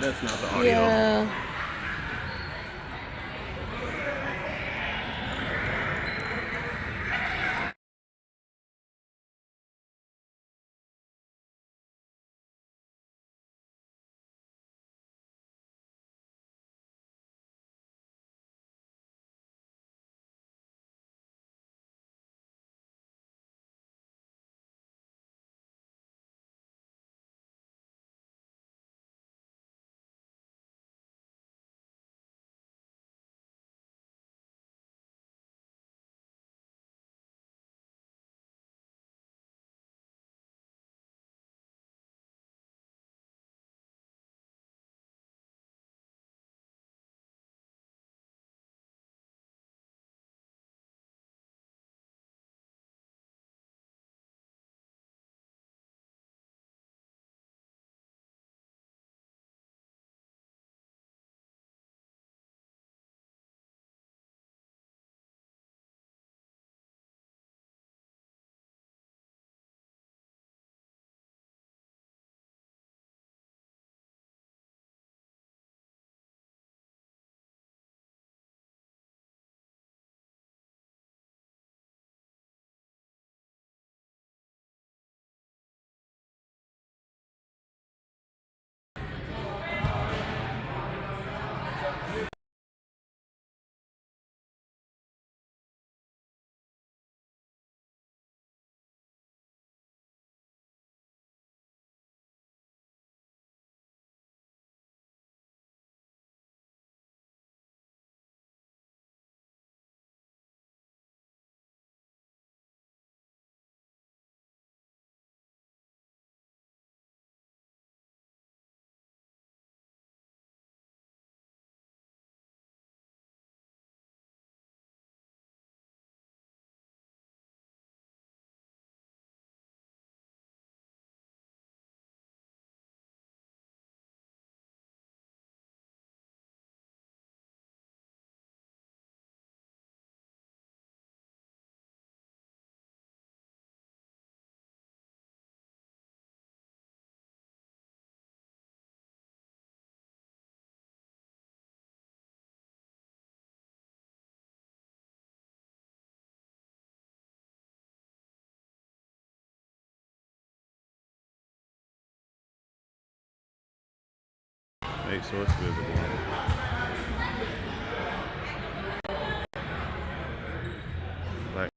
That's not the audio. Yeah. Make source visible. Like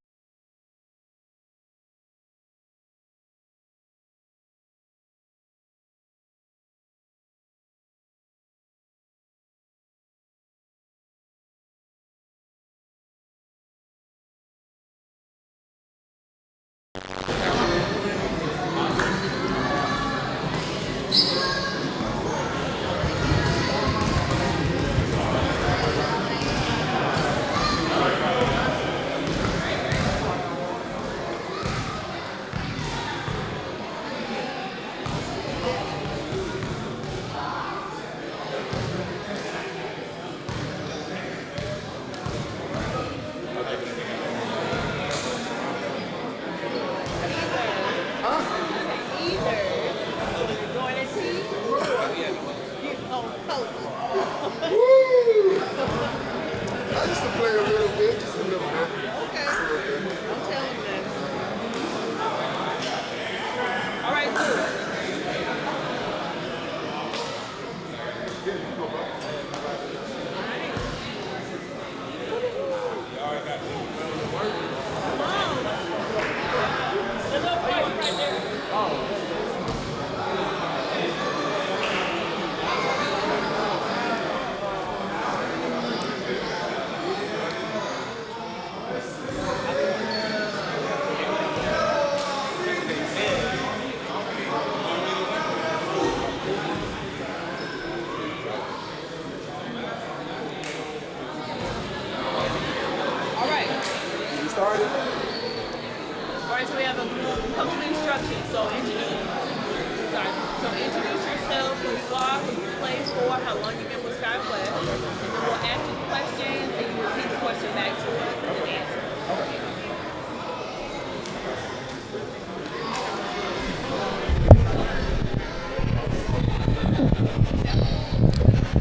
I used to play a little bit, just a little bit. Okay. Don't tell him that. All right, cool. All right. You started? All right, so we have a couple of instructions. So introduce yourself, who you are, who you play for, how long you've been with SkyWest. And then we'll ask you questions, and you repeat the question back to us and then answer.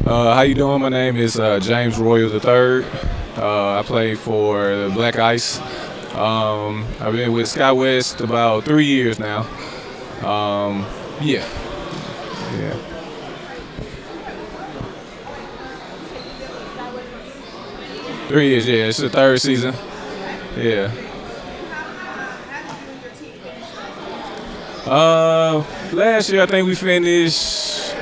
How you doing? My name is James Royal III. I play for the Black Ice. I've been with SkyWest about 3 years now. Yeah. 3 years, yeah. It's the third season. Yeah. Last year I think we finished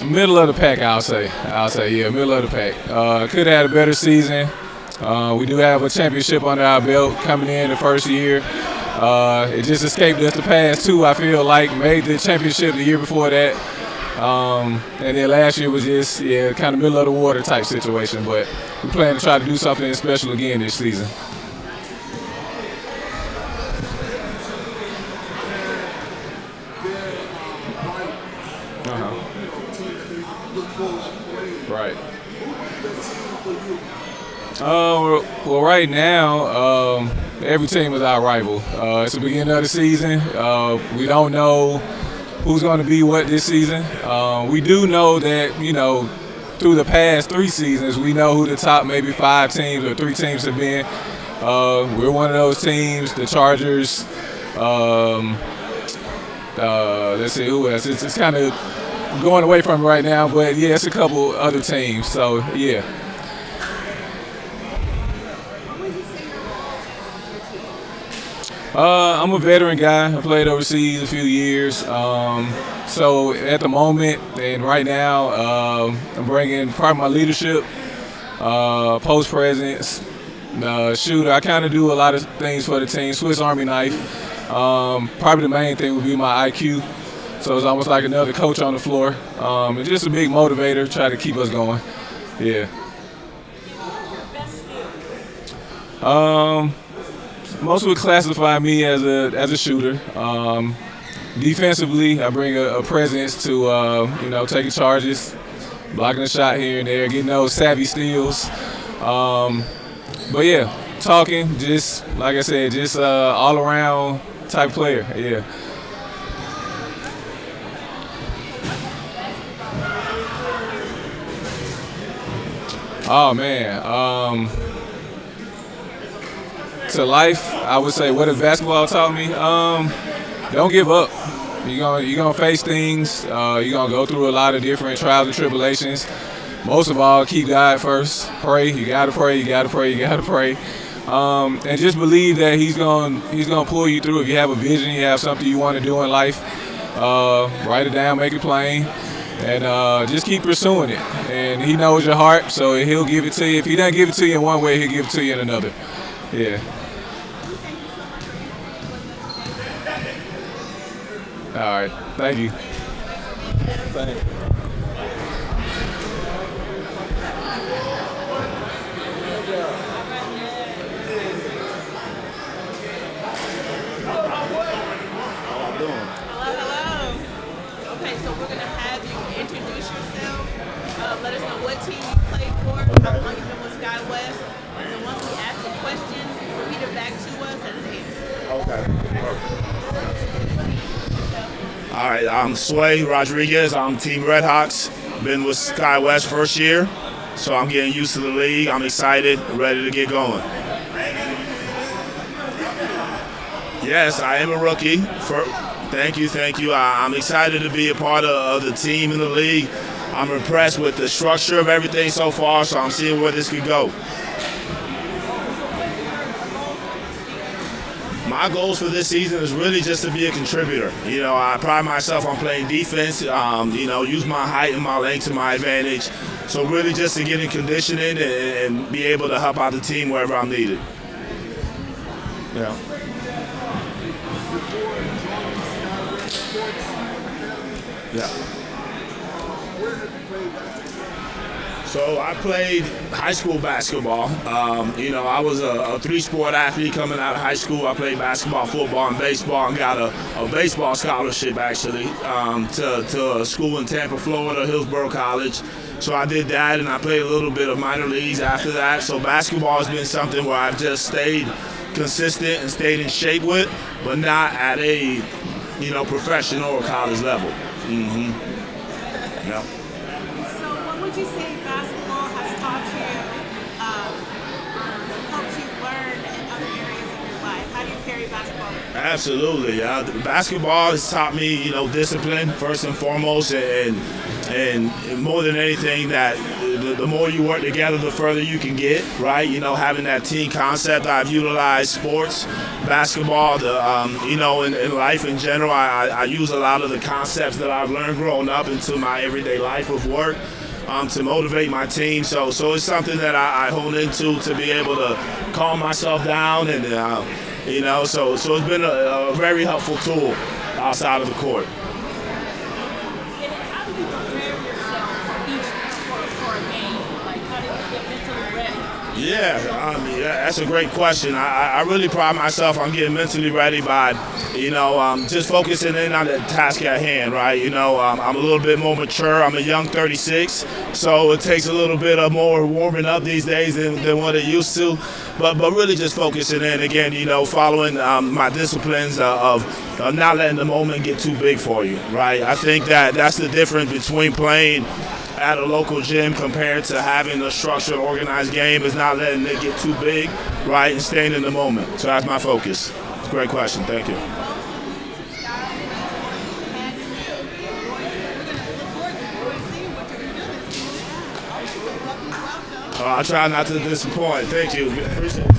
middle of the pack. I'll say yeah, middle of the pack. Could have had a better season. We do have a championship under our belt coming in the first year. It just escaped us the past two. I feel like made the championship the year before that. And then last year was just kind of middle of the water type situation. But we plan to try to do something special again this season. Right. Well, right now, every team is our rival. It's the beginning of the season. We don't know who's going to be what this season. We do know that, through the past 3 seasons, we know who the top maybe 5 teams or 3 teams have been. We're one of those teams, the Chargers. Let's see, who else? It's kind of going away from it right now, but yeah, it's a couple other teams. So yeah. I'm a veteran guy. I played overseas a few years. So at the moment and right now, I'm bringing part of my leadership, post presence, shooter. I kind of do a lot of things for the team. Swiss Army knife. Probably the main thing would be my IQ. So it's almost like another coach on the floor. And just a big motivator, try to keep us going. Yeah. Most would classify me as a shooter. Defensively, I bring a presence to taking charges, blocking a shot here and there, getting those savvy steals. But yeah, talking, just like I said, just all around type player. Yeah. Oh man. To life, I would say, what has basketball taught me? Don't give up. You're gonna face things. You're gonna go through a lot of different trials and tribulations. Most of all, keep God first. Pray. You gotta pray. You gotta pray. You gotta pray. And just believe that He's gonna pull you through. If you have a vision, you have something you want to do in life, write it down, make it plain, and just keep pursuing it. And He knows your heart, so He'll give it to you. If He doesn't give it to you in one way, He'll give it to you in another. Yeah. All right. Thank you. Thank you. Hello. Okay, so we're gonna have you introduce yourself. Let us know what team you played for, how long you've been with SkyWest, and then once we ask the question, repeat it back to us and answer. Okay. All right, I'm Sway Rodriguez. I'm Team Redhawks. Been with SkyWest first year, so I'm getting used to the league. I'm excited, ready to get going. Yes, I am a rookie. Thank you. I'm excited to be a part of the team in the league. I'm impressed with the structure of everything so far, so I'm seeing where this could go. My goals for this season is really just to be a contributor. I pride myself on playing defense, use my height and my length to my advantage. So really just to get in conditioning and be able to help out the team wherever I'm needed. Yeah. Yeah. So I played high school basketball. I was a 3-sport athlete coming out of high school. I played basketball, football, and baseball, and got a baseball scholarship actually to a school in Tampa, Florida, Hillsborough College. So I did that, and I played a little bit of minor leagues after that. So basketball has been something where I've just stayed consistent and stayed in shape with, but not at a professional or college level. Mm-hmm. Yeah. So what would you say basketball has taught you, helped you learn in other areas of your life? How do you carry basketball? Absolutely. Basketball has taught me, discipline first and foremost, and more than anything, that the more you work together, the further you can get. Right? Having that team concept. I've utilized sports, basketball, in life in general. I use a lot of the concepts that I've learned growing up into my everyday life of work. To motivate my team, so it's something that I hone into to be able to calm myself down, and so it's been a very helpful tool outside of the court. How do you prepare yourself for a game? Like, how do you get mentally ready? That's a great question. I really pride myself on getting mentally ready by, just focusing in on the task at hand, right? I'm a little bit more mature. I'm a young 36, so it takes a little bit of more warming up these days than what it used to. But really just focusing in, again, following my disciplines of not letting the moment get too big for you, right? I think that's the difference between playing at a local gym compared to having a structured, organized game, is not letting it get too big, right, and staying in the moment. So that's my focus. It's a great question. Thank you. I try not to disappoint. Thank you. Appreciate it.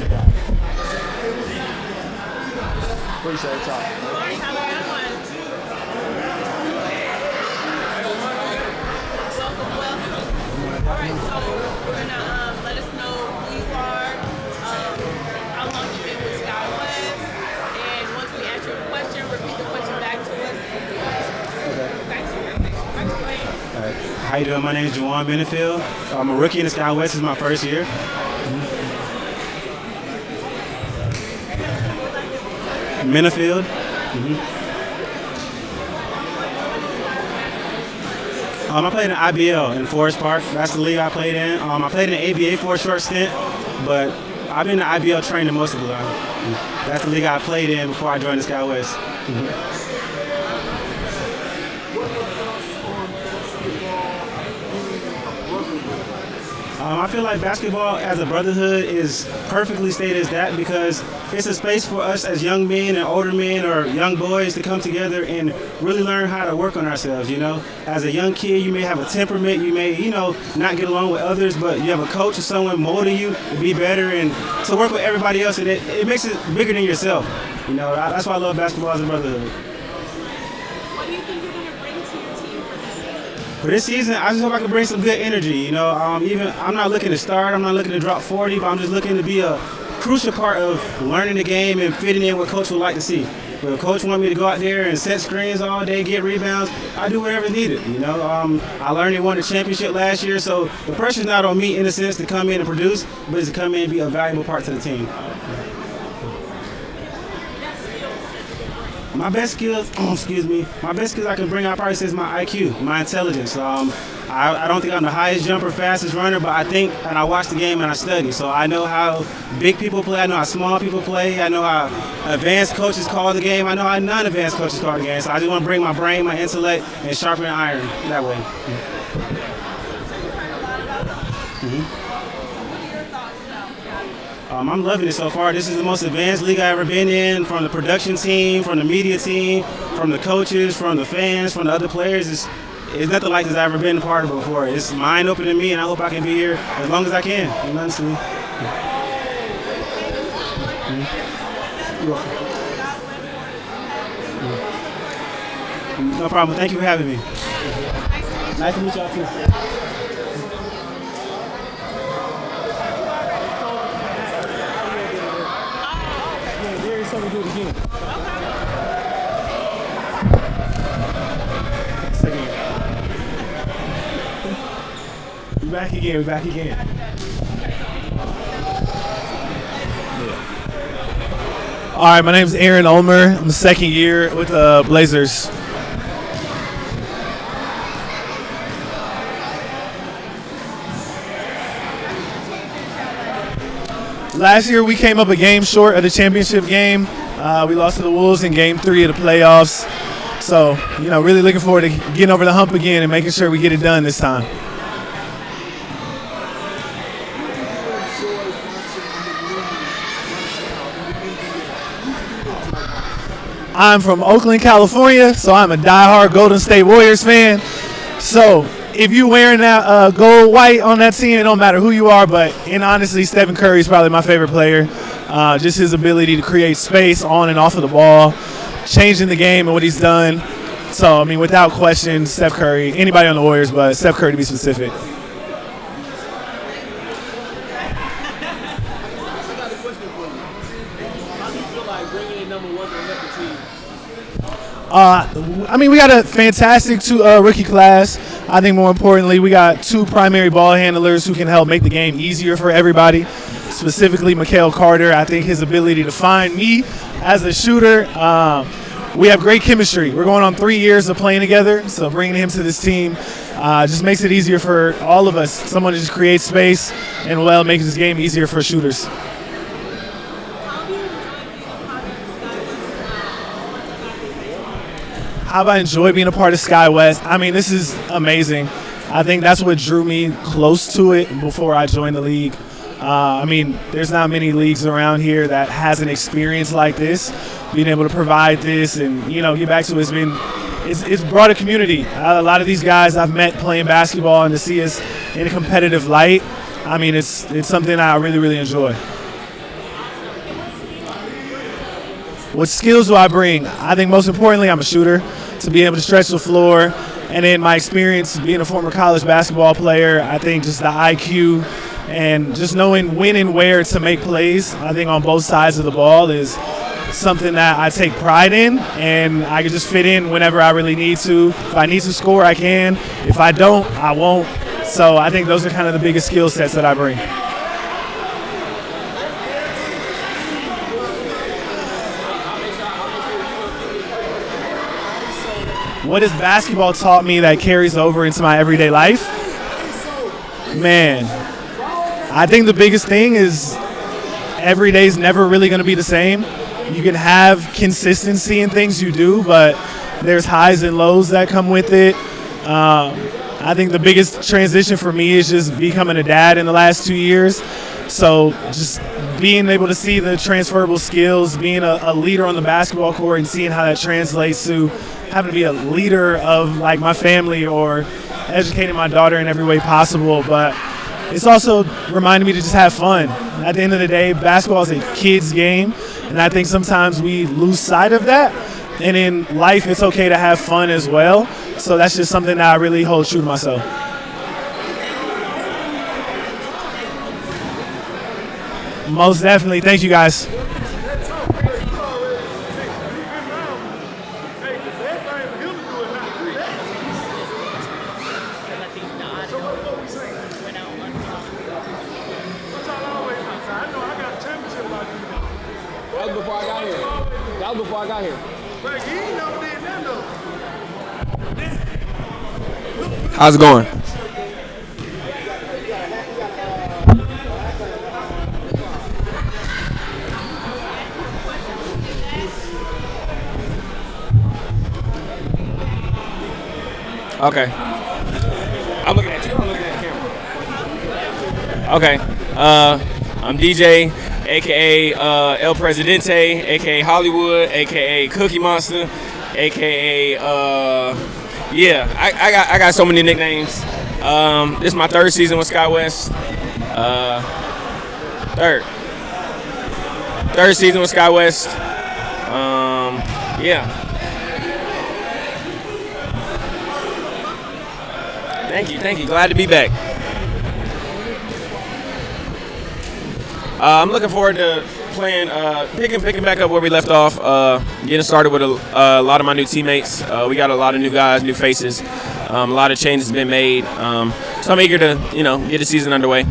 Appreciate it. All right, so we're gonna let us know who you are, how long you've been with SkyWest, and once we answer a question, repeat the question back to us. All right. How you doing? My name is Juwan Benefield. I'm a rookie in the SkyWest. This is my first year. Benefield. I played in IBL in Forest Park. That's the league I played in. I played in ABA for a short stint, but I've been in IBL training most of the time. That's the league I played in before I joined the SkyWest. I feel like basketball as a brotherhood is perfectly stated as that, because it's a space for us as young men and older men or young boys to come together and really learn how to work on ourselves, As a young kid, you may have a temperament, you may, not get along with others, but you have a coach or someone molding you to be better and to work with everybody else, and it makes it bigger than yourself. That's why I love basketball as a brotherhood. What do you think you're going to bring to your team for this season? For this season, I just hope I can bring some good energy. I'm not looking to start, I'm not looking to drop 40, but I'm just looking to be a crucial part of learning the game and fitting in what coach would like to see. If coach wants me to go out there and set screens all day, get rebounds, I do whatever's needed. I learned they won the championship last year, so the pressure's not on me in a sense to come in and produce, but it's to come in and be a valuable part to the team. My best skills, my best skills I can bring, I probably say, is my IQ, my intelligence. I don't think I'm the highest jumper, fastest runner, but I think, and I watch the game and I study. So I know how big people play, I know how small people play, I know how advanced coaches call the game, I know how non-advanced coaches call the game. So I just want to bring my brain, my intellect, and sharpen iron that way. I'm loving it so far. This is the most advanced league I've ever been in, from the production team, from the media team, from the coaches, from the fans, from the other players. It's nothing like this I've ever been a part of before. It's mind-opening to me, and I hope I can be here as long as I can. Honestly. No problem. Thank you for having me. Nice to meet y'all too. So we do it again. Second year. We back again. Yeah. All right, my name is Aaron Ulmer. I'm the second year with the Blazers. Last year, we came up a game short of the championship game. We lost to the Wolves in Game 3 of the playoffs. So, really looking forward to getting over the hump again and making sure we get it done this time. I'm from Oakland, California, so I'm a diehard Golden State Warriors fan. So if you're wearing that gold white on that team, it don't matter who you are. And honestly, Stephen Curry is probably my favorite player. Just his ability to create space on and off of the ball, changing the game and what he's done. So, without question, Steph Curry, anybody on the Warriors, but Steph Curry to be specific. We got a fantastic rookie class. I think more importantly, we got 2 primary ball handlers who can help make the game easier for everybody, specifically Mikal Carter. I think his ability to find me as a shooter, we have great chemistry. We're going on 3 years of playing together, so bringing him to this team just makes it easier for all of us. Someone to just create space and, makes this game easier for shooters. How have I enjoyed being a part of SkyWest? This is amazing. I think that's what drew me close to it before I joined the league. There's not many leagues around here that has an experience like this. Being able to provide this and, get back to it's brought a community. A lot of these guys I've met playing basketball, and to see us in a competitive light, it's something I really, really enjoy. What skills do I bring? I think most importantly, I'm a shooter. To be able to stretch the floor, and then my experience being a former college basketball player, I think just the IQ and just knowing when and where to make plays, I think on both sides of the ball is something that I take pride in, and I can just fit in whenever I really need to. If I need to score, I can. If I don't, I won't. So I think those are kind of the biggest skill sets that I bring. What has basketball taught me that carries over into my everyday life? Man, I think the biggest thing is every day is never really going to be the same. You can have consistency in things you do, but there's highs and lows that come with it. I think the biggest transition for me is just becoming a dad in the last 2 years. So just being able to see the transferable skills, being a leader on the basketball court and seeing how that translates to having to be a leader of like my family or educating my daughter in every way possible. But it's also reminded me to just have fun. At the end of the day, basketball is a kid's game, and I think sometimes we lose sight of that. And in life, it's okay to have fun as well. So that's just something that I really hold true to myself. Most definitely. Thank you, guys. That was before I got here. How's it going? Okay. I'm looking at you. I'm looking at the camera. Okay. I'm DJ, aka El Presidente, aka Hollywood, aka Cookie Monster, aka I got so many nicknames. This is my third season with SkyWest. Third season with SkyWest. Thank you. Glad to be back. I'm looking forward to playing, picking back up where we left off, getting started with a lot of my new teammates. We got a lot of new guys, new faces. A lot of changes been made. So I'm eager to, get the season underway.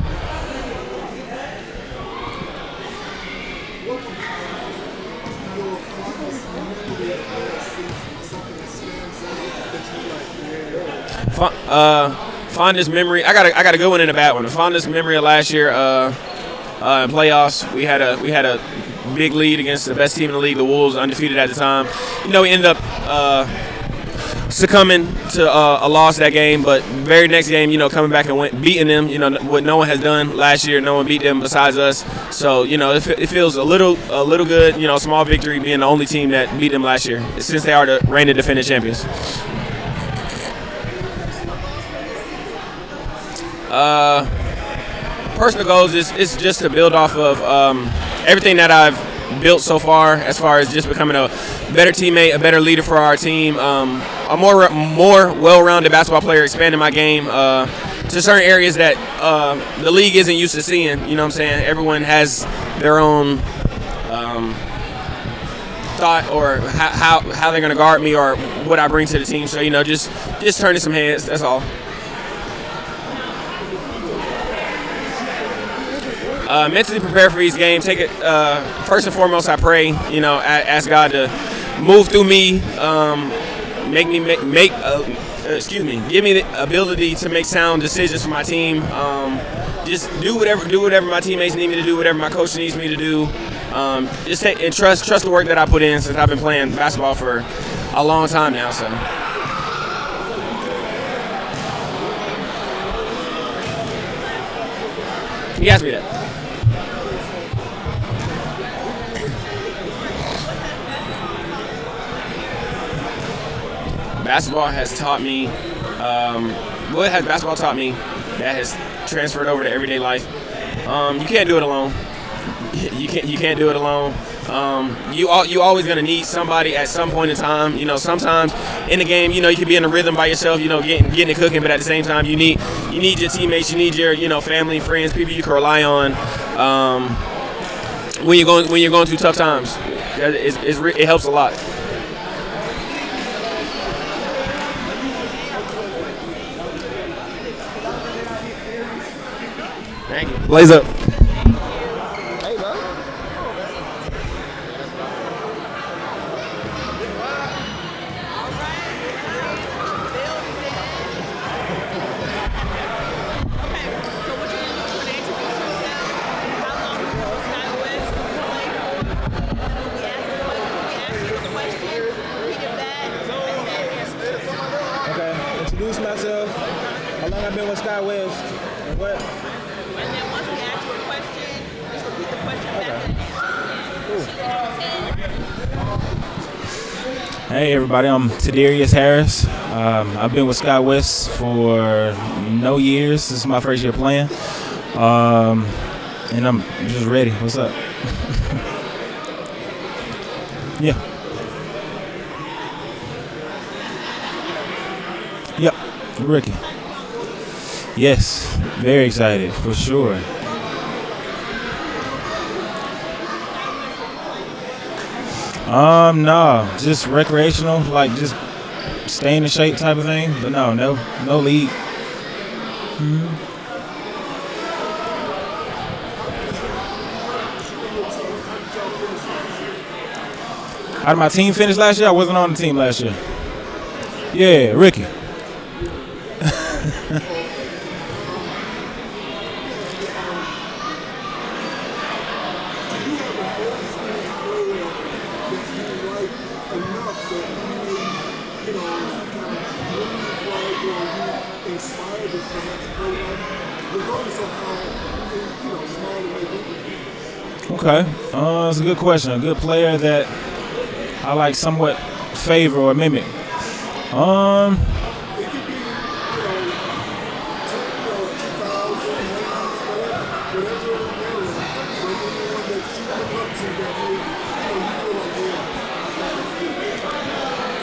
Fondest memory. I got a good one and a bad one. The fondest memory of last year in playoffs, we had a big lead against the best team in the league, the Wolves, undefeated at the time. We ended up succumbing to a loss that game, but very next game, coming back and beating them, what no one has done last year. No one beat them besides us. So, it feels a little good, small victory being the only team that beat them last year, since they are the reigning defending champions. Personal goals is just to build off of everything that I've built so far as just becoming a better teammate, a better leader for our team, a more well-rounded basketball player, expanding my game to certain areas that the league isn't used to seeing. You know what I'm saying? Everyone has their own thought or how they're going to guard me or what I bring to the team. So, just turning some heads, that's all. Mentally prepare for each game. Take it first and foremost. I pray. Ask God to move through me, make me give me the ability to make sound decisions for my team. Just do whatever my teammates need me to do, whatever my coach needs me to do. Just take and trust the work that I put in since I've been playing basketball for a long time now. So. He asked me that. Basketball has taught me, what has basketball taught me that has transferred over to everyday life? You can't do it alone. You can't do it alone. You always gonna need somebody at some point in time. Sometimes in the game, you can be in a rhythm by yourself. Getting it cooking, but at the same time, you need your teammates. You need your family, friends, people you can rely on. When you're going through tough times, it helps a lot. Thank you. Blaze up. Introduce myself, how long I've been with Sky West, and what. And then once we ask you a question, just repeat the question back and Hey everybody, I'm Tadarius Harris. I've been with Sky West for no years. This is my first year playing. And I'm just ready. What's up? Yeah. Yep, Ricky. Yes, very excited for sure. No, just recreational, like just staying in shape type of thing. But no league. How did my team finish last year? I wasn't on the team last year. Yeah, Ricky. Okay, that's a good question. A good player that I like somewhat favor or mimic.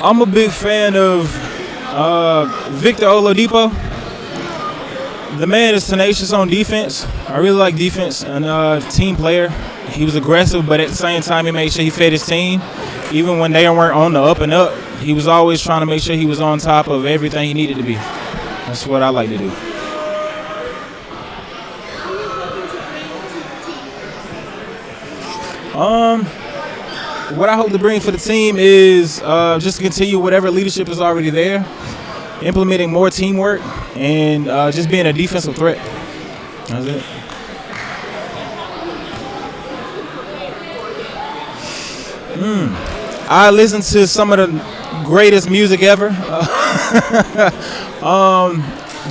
I'm a big fan of Victor Oladipo. The man is tenacious on defense. I really like defense and team player. He was aggressive, but at the same time, he made sure he fed his team. Even when they weren't on the up and up, he was always trying to make sure he was on top of everything he needed to be. That's what I like to do. What I hope to bring for the team is just continue whatever leadership is already there, implementing more teamwork, and just being a defensive threat. That's it. I listen to some of the greatest music ever.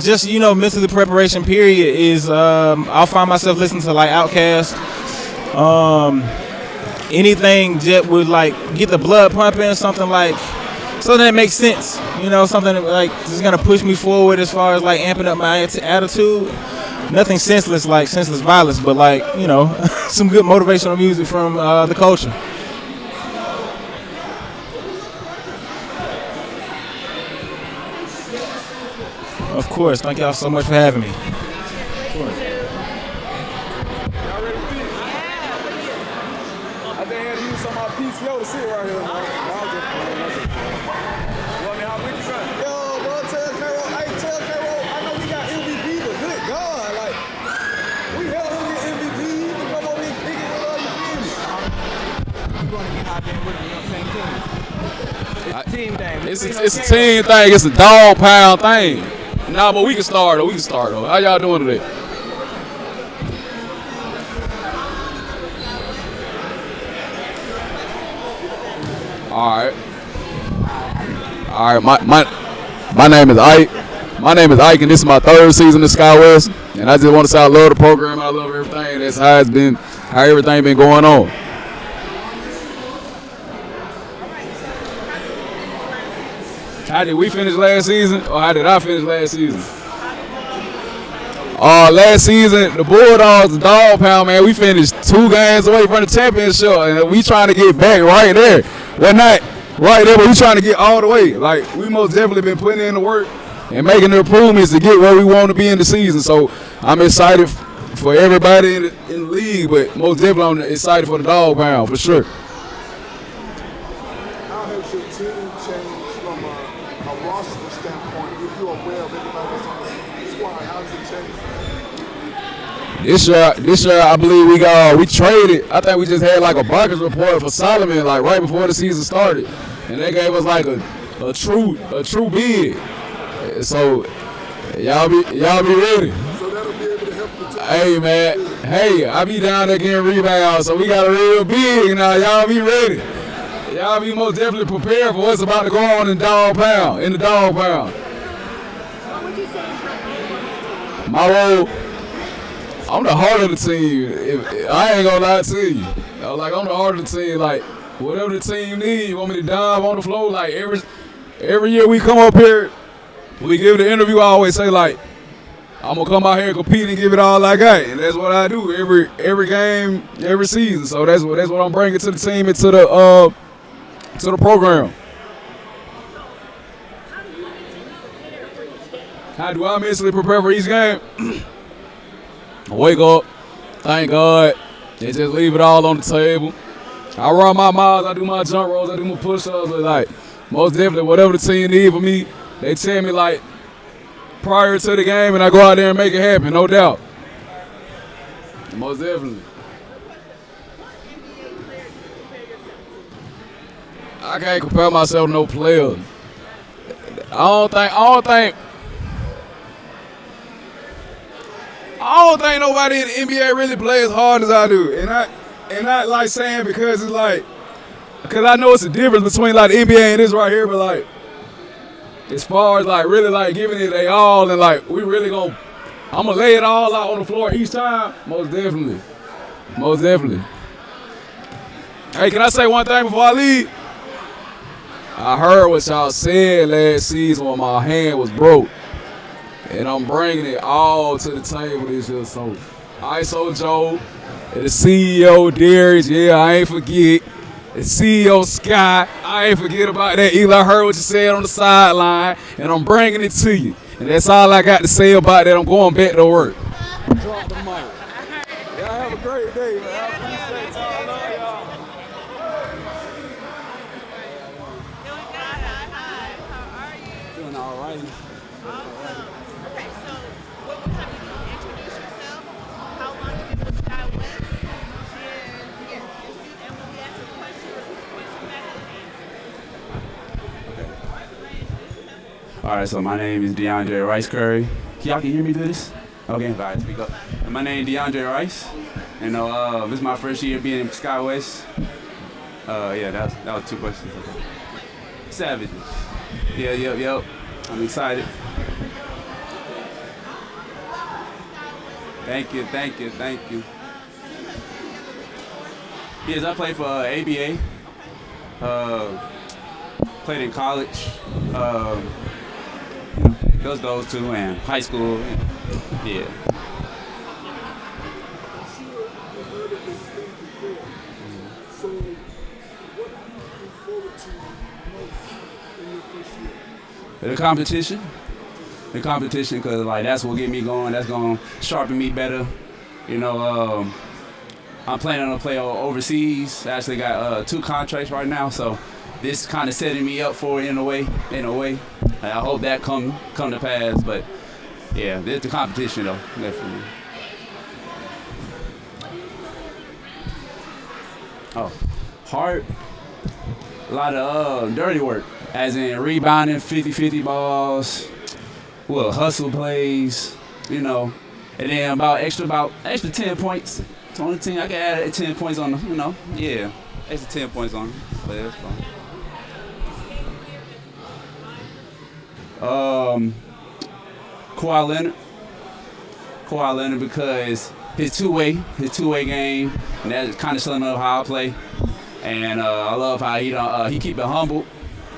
Just mentally preparation period is I'll find myself listening to like Outkast, anything that would like get the blood pumping, something that makes sense, something that, like is gonna push me forward as far as like amping up my attitude. Nothing senseless like senseless violence, but like some good motivational music from the culture. Of course. Thank y'all so much for having me. I just had to use some of my PTO to sit right here, man. Yo, bro, tell K-Roll, I know we got MVP, but good God, like, we held him get MVP, he can come over here and kick it with us, you feel me? You want to get out there with me, team thing. It's a team thing. It's a dog pound thing. Nah, but we can start though. How y'all doing today? All right. My name is Ike. My name is Ike, and this is my 3rd season of SkyWest. And I just want to say I love the program. I love everything. That's how everything been going on. How did we finish last season, or how did I finish last season? Last season, the Bulldogs, the Dog Pound, man, we finished 2 games away from the championship, and we trying to get back right there. Well, not right there, but we trying to get all the way. Like, we most definitely been putting in the work and making the improvements to get where we want to be in the season. So I'm excited for everybody in the league, but most definitely I'm excited for the Dog Pound, for sure. How has your team changed from a roster standpoint? If you're aware of anybody that's on the squad, how has it changed? This year, I believe we traded. I think we just had like a Barkers report for Solomon, like right before the season started, and they gave us like a true bid. So y'all be ready. So that'll be able to help the team. Hey man, I be down there getting rebounds, so we got a real big now. Y'all be ready. Y'all be most definitely prepared for what's about to go on in the Dog Pound. My role, I'm the heart of the team. I ain't gonna lie to you. I'm the heart of the team. Like, whatever the team needs, you want me to dive on the floor? Like, every year we come up here, we give the interview, I always say, like, I'm gonna come out here and compete and give it all I got. And that's what I do every game, every season. So that's what I'm bringing to the team and to the program. How do I mentally prepare for each game? I wake up, thank God, and just leave it all on the table. I run my miles, I do my jump rolls, I do my push-ups, but like, most definitely, whatever the team need for me, they tell me like prior to the game, and I go out there and make it happen, no doubt. Most definitely. I can't compare myself to no player. I don't think nobody in the NBA really plays as hard as I do. And not like saying because it's like, because I know it's a difference between like the NBA and this right here, but like, as far as like really like giving it they all and like we really I'm gonna lay it all out on the floor each time. Most definitely. Hey, can I say one thing before I leave? I heard what y'all said last season when my hand was broke. And I'm bringing it all to the table this year. So, ISO Joe, and the CEO Darius, yeah, I ain't forget. The CEO Scott, I ain't forget about that. Eli, I heard what you said on the sideline, and I'm bringing it to you. And that's all I got to say about that. I'm going back to work. Drop the mic. Y'all have a great day, man. I appreciate y'all. I love y'all. Doing all right. Awesome. Okay, so what would have you introduce yourself? How long have you been with SkyWest? And when we ask a question, back All right, so my name is DeAndre Rice Curry. Y'all can hear me through this? Okay, all right, speak up. And my name is DeAndre Rice, and this is my first year being in SkyWest. Yeah, that was 2 questions. Okay. Savages. Yeah, yep. I'm excited. Thank you, thank you, thank you. Yes, I played for ABA. Played in college. Those two, and high school. Yeah. The competition, because like that's what get me going. That's gonna sharpen me better. You know, I'm planning on play overseas. I actually got 2 contracts right now, so this kind of setting me up for it in a way. I hope that come to pass. But yeah, there's the competition though, definitely. Oh, hard. A lot of dirty work, as in rebounding 50-50 balls, hustle plays, you know, and then about extra 10 points. It's on the team. I can add 10 points on, extra 10 points on. But that's fine. Kawhi Leonard, because his two-way game, and that's kind of showing up how I play. And I love how he keep it humble,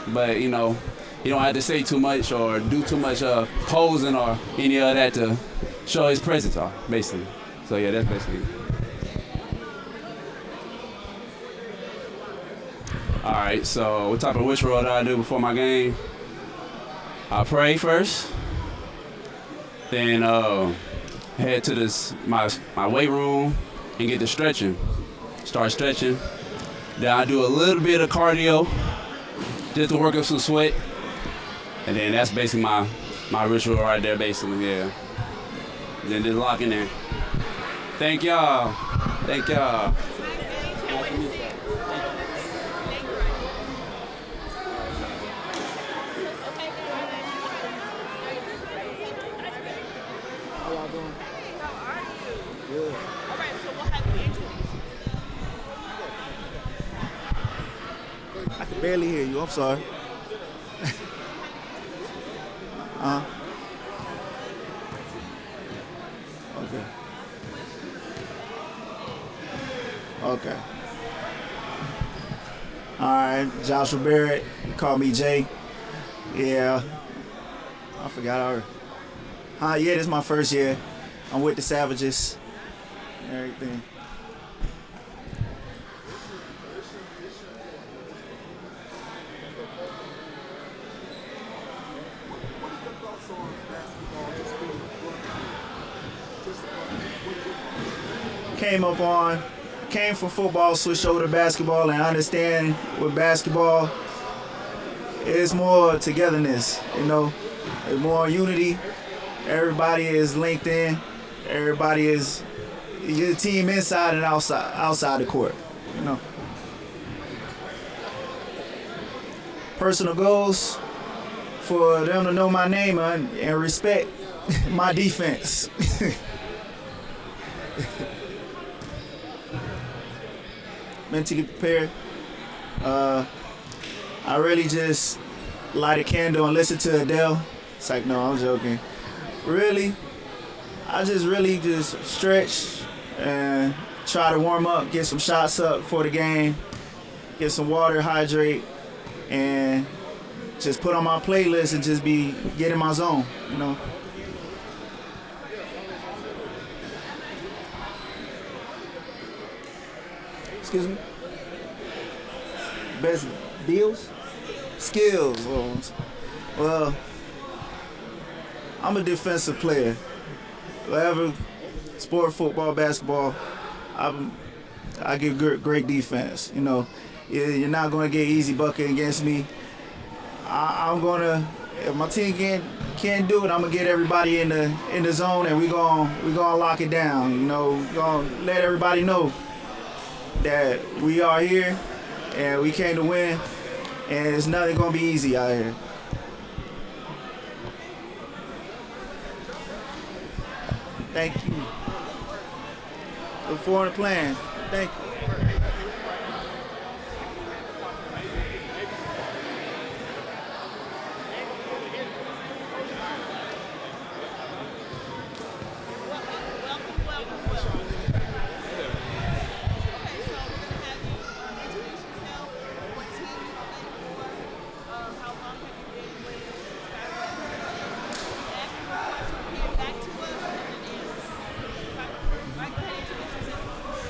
but you know, he don't have to say too much or do too much posing or any of that to show his presence, basically. So yeah, that's basically it. All right, so which role do I do before my game? I pray first, then head to my weight room and get to stretching. Start stretching. Then I do a little bit of cardio just to work up some sweat. And then that's basically my ritual right there, basically, yeah. Then just lock in there. Thank y'all. Thank y'all. I can barely hear you. I'm sorry. Okay. Okay. All right, Joshua Barrett. You call me Jay. Yeah. I forgot already. Yeah, this is my first year. I'm with the Savages and everything. Came from football, switched over to basketball, and I understand with basketball, it's more togetherness, you know, it's more unity. Everybody is linked in. Everybody is your team inside and outside the court, you know. Personal goals for them to know my name and respect my defense. Mentally prepared. I really just light a candle and listen to Adele. It's like, no, I'm joking. Really, I just stretch and try to warm up, get some shots up for the game, get some water, hydrate, and just put on my playlist and just get in my zone, you know. Excuse me? Best deals? Skills. Well, I'm a defensive player. Whatever sport, football, basketball, I give great defense. You know, you're not going to get easy bucket against me. I'm going to, if my team can't do it, I'm going to get everybody in the zone, and we gonna lock it down. You know, we're going to let everybody know that we are here and we came to win, and it's nothing gonna be easy out here. Thank you. Look forward to playing. Thank you.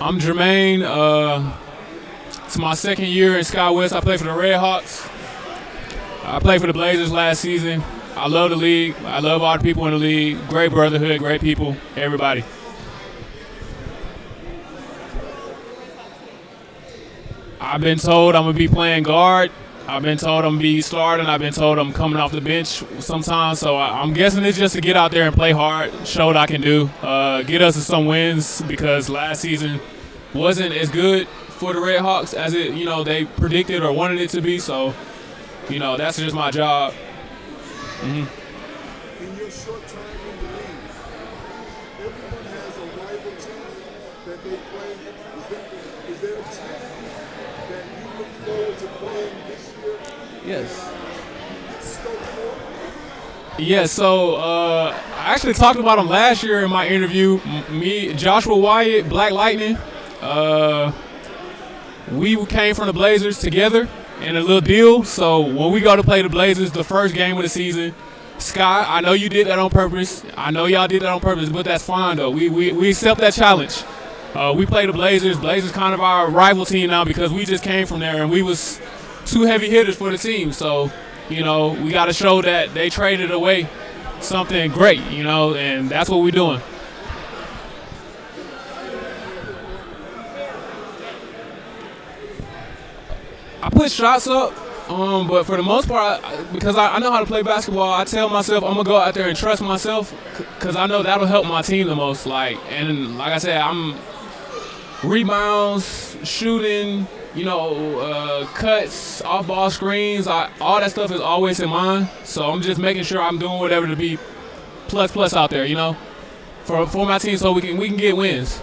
I'm Jermaine. It's my second year in Sky West. I play for the Red Hawks. I played for the Blazers last season. I love the league. I love all the people in the league. Great brotherhood, great people, everybody. I've been told I'm going to be playing guard. I've been told I'm going to be starting. I've been told I'm coming off the bench sometimes. So I'm guessing it's just to get out there and play hard, show what I can do, get us some wins because last season wasn't as good for the Red Hawks as they predicted or wanted it to be. So, that's just my job. Mm-hmm. In your short time in the league, everyone has a rival team that they play. Is there a team that you look forward to playing this year? Yes. Yeah, so I actually talked about him last year in my interview. Me, Joshua Wyatt, Black Lightning. We came from the Blazers together in a little deal. So when we go to play the Blazers, the first game of the season, Sky, I know you did that on purpose. I know y'all did that on purpose, but that's fine though. We accept that challenge. We play the Blazers. Blazers kind of our rival team now because we just came from there and we was two heavy hitters for the team. So, we got to show that they traded away something great, and that's what we're doing. I put shots up, but for the most part, because I know how to play basketball, I tell myself I'm going to go out there and trust myself because I know that'll help my team the most. Like I said, I'm rebounds, shooting, cuts, off-ball screens, all that stuff is always in mind. So I'm just making sure I'm doing whatever to be plus out there, for my team so we can get wins.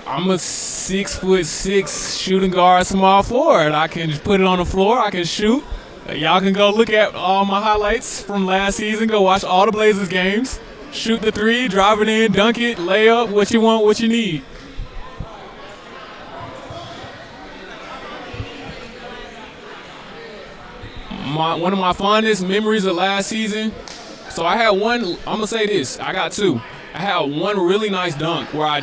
I'm a 6'6" shooting guard, small forward. I can just put it on the floor. I can shoot. Y'all can go look at all my highlights from last season. Go watch all the Blazers games. Shoot the three, drive it in, dunk it, lay up, what you want, what you need. One of my fondest memories of last season. So I had one, I'm going to say this, I got two. I had one really nice dunk where I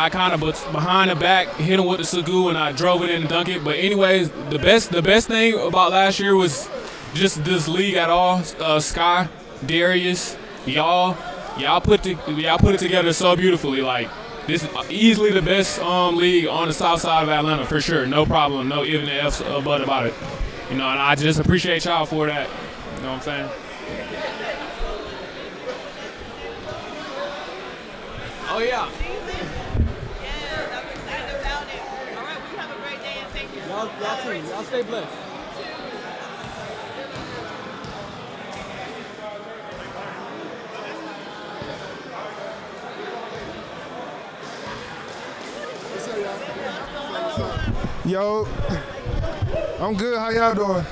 kind of behind the back, hit him with the Sagu and I drove it in and dunked it. But anyways, the best thing about last year was just this league at all. Sky, Darius, y'all put it together so beautifully. Like this is easily the best league on the south side of Atlanta for sure. No problem, no even the ifs but about it. And I just appreciate y'all for that. You know what I'm saying? Oh yeah. Yes, I'm excited about it. All right, we have a great day and thank you. Y'all stay blessed. Yo, I'm good. How y'all doing?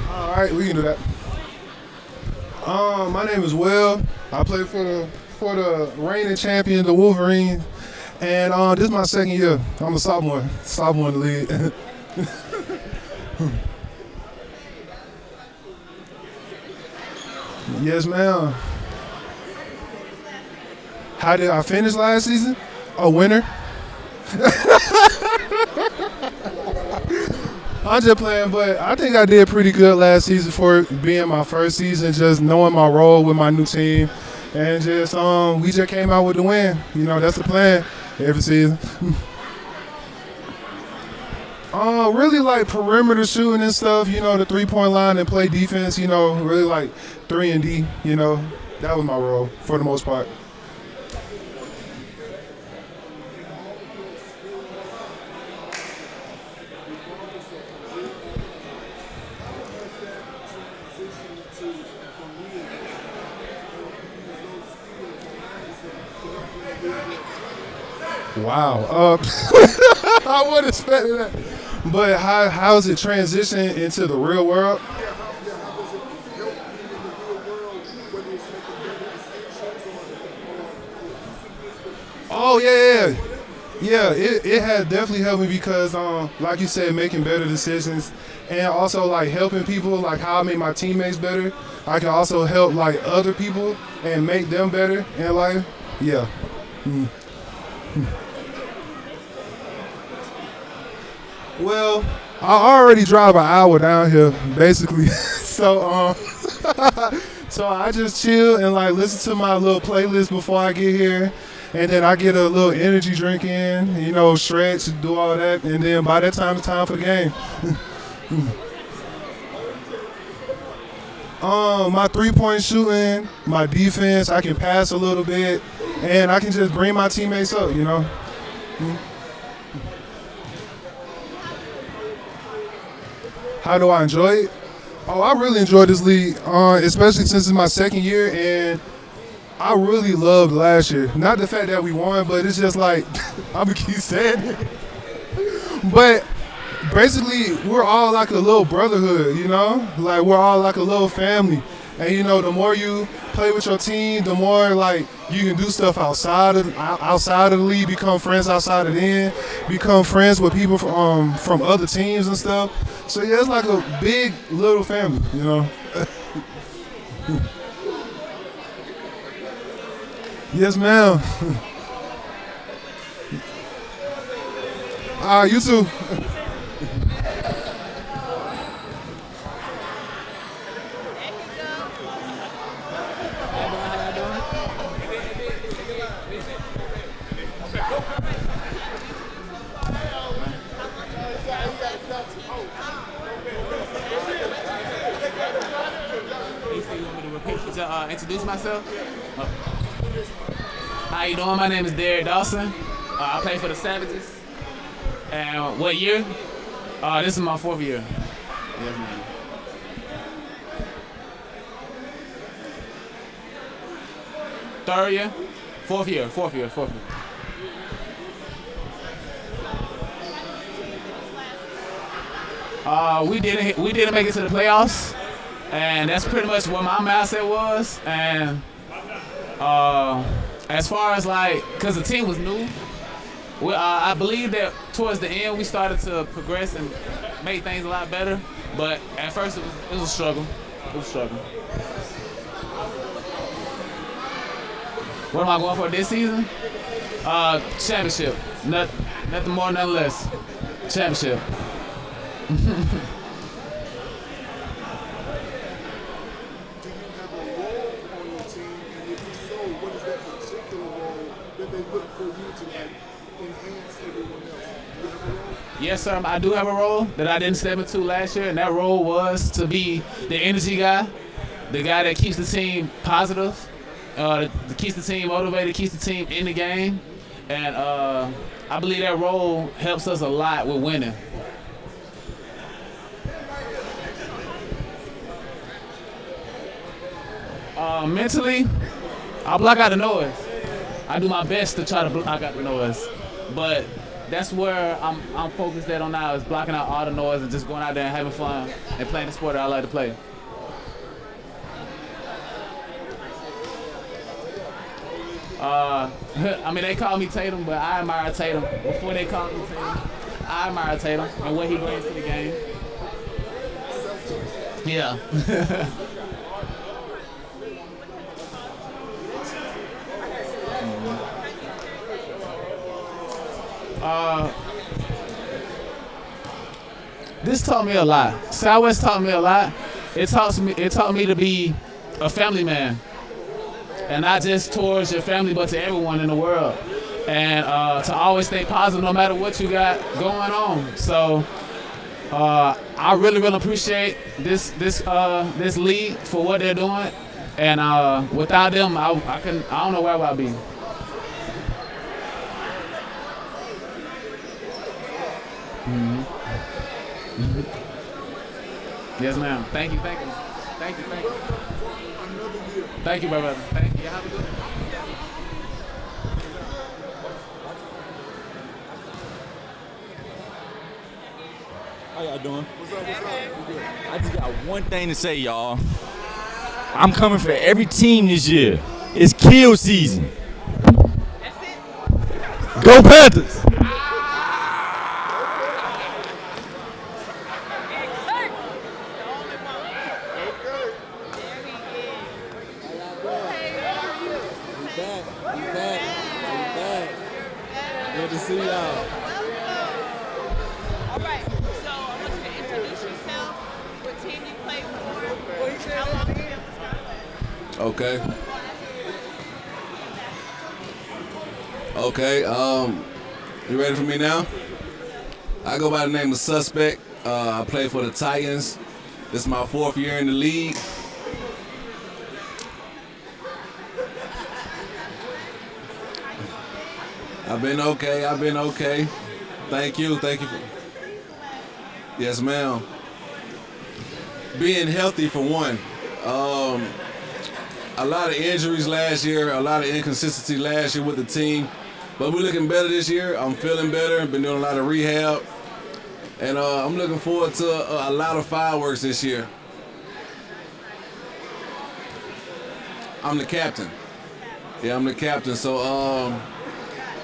All right, we can do that. My name is Will. I play for the reigning champion, the Wolverines, and this is my second year. I'm a sophomore in the league. Yes, ma'am. How did I finish last season? A winner. I'm just playing, but I think I did pretty good last season for it being my first season, just knowing my role with my new team. And just we just came out with the win. That's the plan every season. Really like perimeter shooting and stuff, the 3-point line and play defense, really like 3 and D, that was my role for the most part. Wow. I wasn't expecting that. But how is it transitioning into the real world? Oh, yeah. Yeah, it has definitely helped me because, like you said, making better decisions and also like helping people, like how I make my teammates better. I can also help like other people and make them better in life. Yeah. Well, I already drive an hour down here, basically. So, so I just chill and like listen to my little playlist before I get here. And then I get a little energy drink in, you know, stretch, do all that, and then by that time, it's time for the game. My three-point shooting, my defense, I can pass a little bit, and I can just bring my teammates up, you know. How do I enjoy it? Oh, I really enjoy this league, especially since it's my second year, and I really loved last year. Not the fact that we won, but it's just like, I'm gonna keep saying it. But basically, we're all like a little brotherhood, you know? Like, we're all like a little family. And, you know, the more you play with your team, the more, like, you can do stuff outside of the league, become friends outside of the end, become friends with people from other teams and stuff. So, yeah, it's like a big little family, you know? Yes, ma'am. You too. Introduce myself. How you doing? My name is Derek Dawson. I play for the Savages. And what year? This is my 4th year. Yes, man. Third year? Fourth year. We didn't make it to the playoffs, and that's pretty much what my mindset was. And as far as like, cause the team was new, I believe that towards the end we started to progress and make things a lot better. But at first it was a struggle. What am I going for this season? Championship. Nothing more, nothing less. Championship. Yes, sir. I do have a role that I didn't step into last year, and that role was to be the energy guy, the guy that keeps the team positive, that keeps the team motivated, keeps the team in the game, and I believe that role helps us a lot with winning. Mentally, I block out the noise. I do my best to try to block out the noise, but that's where I'm focused on now, is blocking out all the noise and just going out there and having fun and playing the sport that I like to play. I mean, they call me Tatum, but I admire Tatum. Before they called me Tatum, I admire Tatum and what he brings to the game. Yeah. This taught me a lot. Southwest taught me a lot. It taught me to be a family man, and not just towards your family, but to everyone in the world, and to always stay positive no matter what you got going on. So I really appreciate this league for what they're doing, and without them, I don't know where I'd be. Yes, ma'am. Thank you. Thank you, brother. Thank you. Have a good one. How y'all doing? What's up? I just got one thing to say, y'all. I'm coming for every team this year. It's kill season. Go Panthers! Okay. Okay. You ready for me now? I go by the name of Suspect. I play for the Titans. This is my 4th year in the league. I've been okay. Thank you. Yes, ma'am. Being healthy for one. A lot of injuries last year, a lot of inconsistency last year with the team. But we're looking better this year. I'm feeling better. I've been doing a lot of rehab. And I'm looking forward to a lot of fireworks this year. I'm the captain. Yeah, I'm the captain. So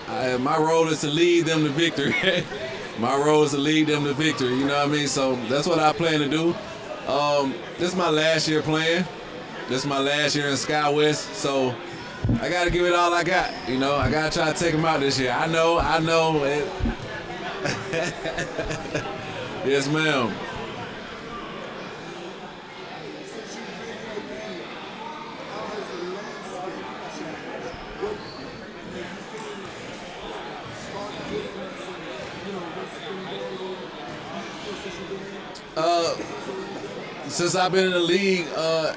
my role is to lead them to victory. My role is to lead them to victory. You know what I mean? So that's what I plan to do. This is my last year playing. This is my last year in SkyWest. So I got to give it all I got. You know, I got to try to take them out this year. I know. Yes, ma'am. Since I've been in the league,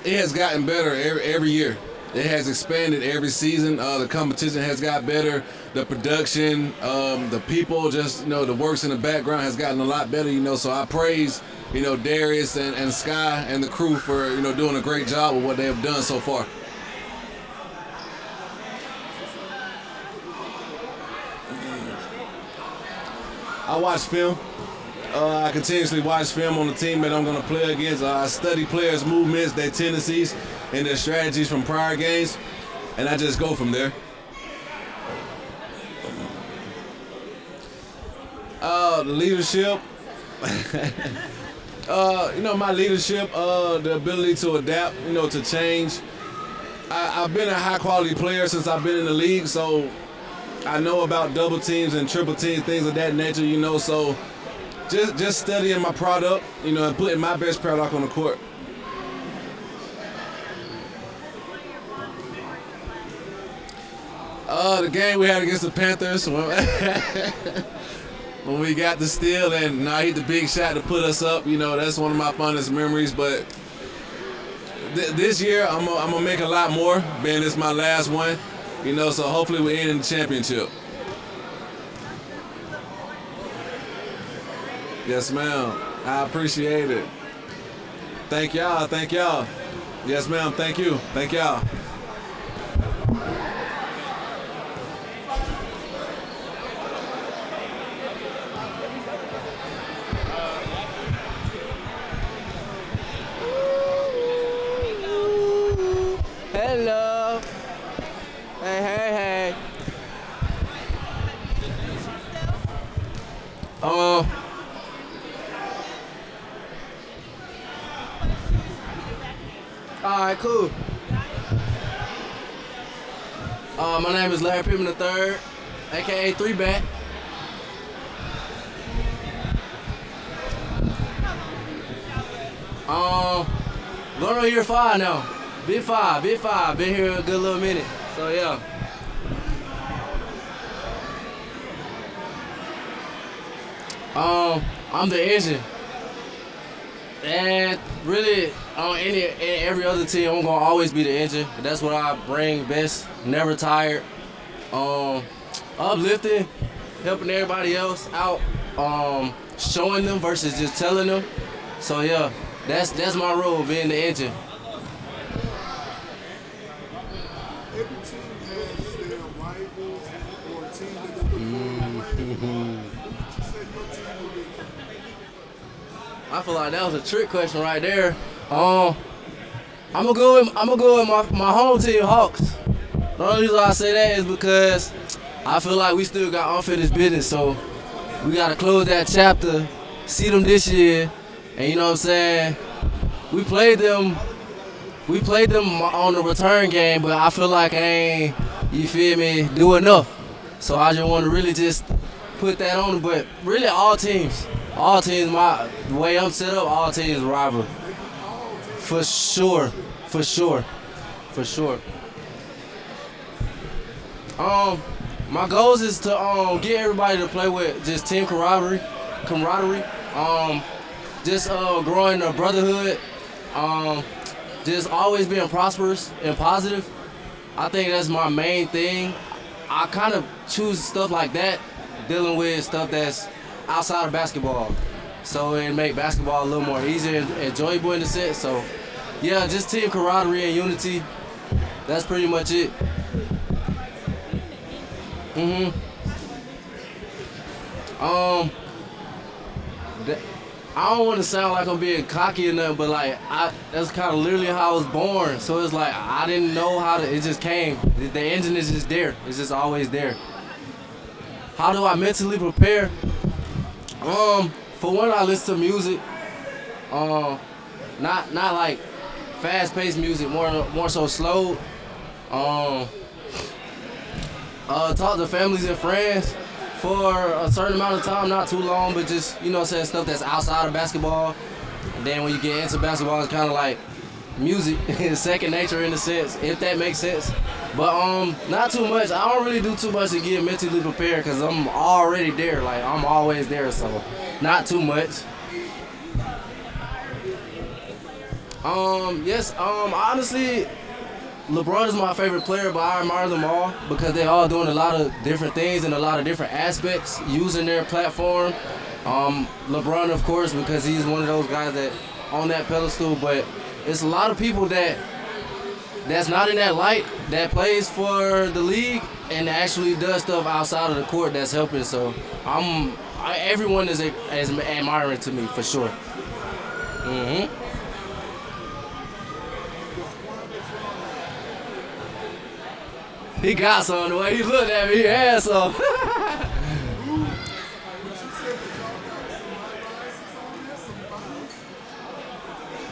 it has gotten better every year. It has expanded every season. The competition has got better. The production, the people, just, the works in the background has gotten a lot better, So I praise, Darius and Sky and the crew for, doing a great job with what they have done so far. I watch film. I continuously watch film on the team that I'm going to play against. I study players' movements, their tendencies, and their strategies from prior games, and I just go from there. The leadership. My leadership, the ability to adapt, to change. I've been a high-quality player since I've been in the league, so I know about double teams and triple teams, things of that nature, so just studying my product, and putting my best product on the court. The game we had against the Panthers, when we got the steal and I hit the big shot to put us up, that's one of my fondest memories. But this year, I'm gonna make a lot more, being this my last one, so hopefully we end in the championship. Yes, ma'am. I appreciate it. Thank y'all. Yes, ma'am. Thank you. Thank y'all. Hello. Hey. All right, cool. My name is Larry Pittman III, aka 3-Back. Going on year 5 now. Big five. Been here a good little minute. So yeah. I'm the engine. And really, on every other team, I'm gonna always be the engine. That's what I bring best. Never tired. Uplifting, helping everybody else out. Showing them versus just telling them. So yeah, that's my role, being the engine. Every team has their rivals or a team that they look for. I feel like that was a trick question right there. I'm gonna go with my home team, Hawks. The only reason I say that is because I feel like we still got unfinished business, so we gotta close that chapter, see them this year, and you know what I'm saying. We played them on the return game, but I feel like I ain't, you feel me, do enough. So I just want to really just put that on them. But really, all teams, the way I'm set up, all teams rival. For sure. for sure. My goals is to get everybody to play with just team camaraderie. Just growing a brotherhood. Just always being prosperous and positive. I think that's my main thing. I kind of choose stuff like that, dealing with stuff that's outside of basketball. So it make basketball a little more easier and enjoyable in a sense. So yeah, just team camaraderie and unity. That's pretty much it. I don't want to sound like I'm being cocky or nothing, but like that's kind of literally how I was born. So it's like I didn't know how to. It just came. The engine is just there. It's just always there. How do I mentally prepare? For one, I listen to music. Not like fast-paced music. More so slow. Talk to families and friends for a certain amount of time, not too long, but just, you know what I'm saying, stuff that's outside of basketball. And then when you get into basketball, it's kind of like music, second nature in a sense, if that makes sense. But not too much. I don't really do too much to get mentally prepared because I'm already there. Like, I'm always there, so not too much. Honestly, LeBron is my favorite player, but I admire them all because they're all doing a lot of different things and a lot of different aspects using their platform. LeBron, of course, because he's one of those guys that on that pedestal, but it's a lot of people that's not in that light that plays for the league and actually does stuff outside of the court that's helping. So everyone is admiring to me for sure. He got some the way he looked at me. He had some.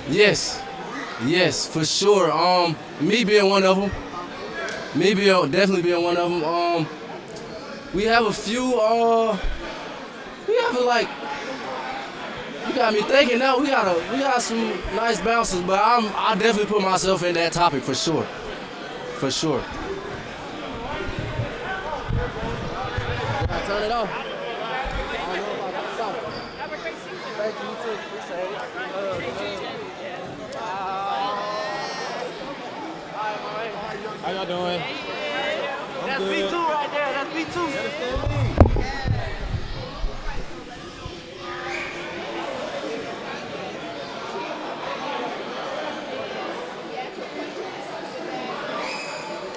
Yes, for sure. Me being one of them. Definitely being one of them. We have a few. We have like. You got me thinking now. We got some nice bouncers, but I definitely put myself in that topic for sure. For sure. Turn it off. I don't know if I can stop it. Have a great season. Thank you, you too. Appreciate it. How y'all doing? That's B2 right there. That's B2.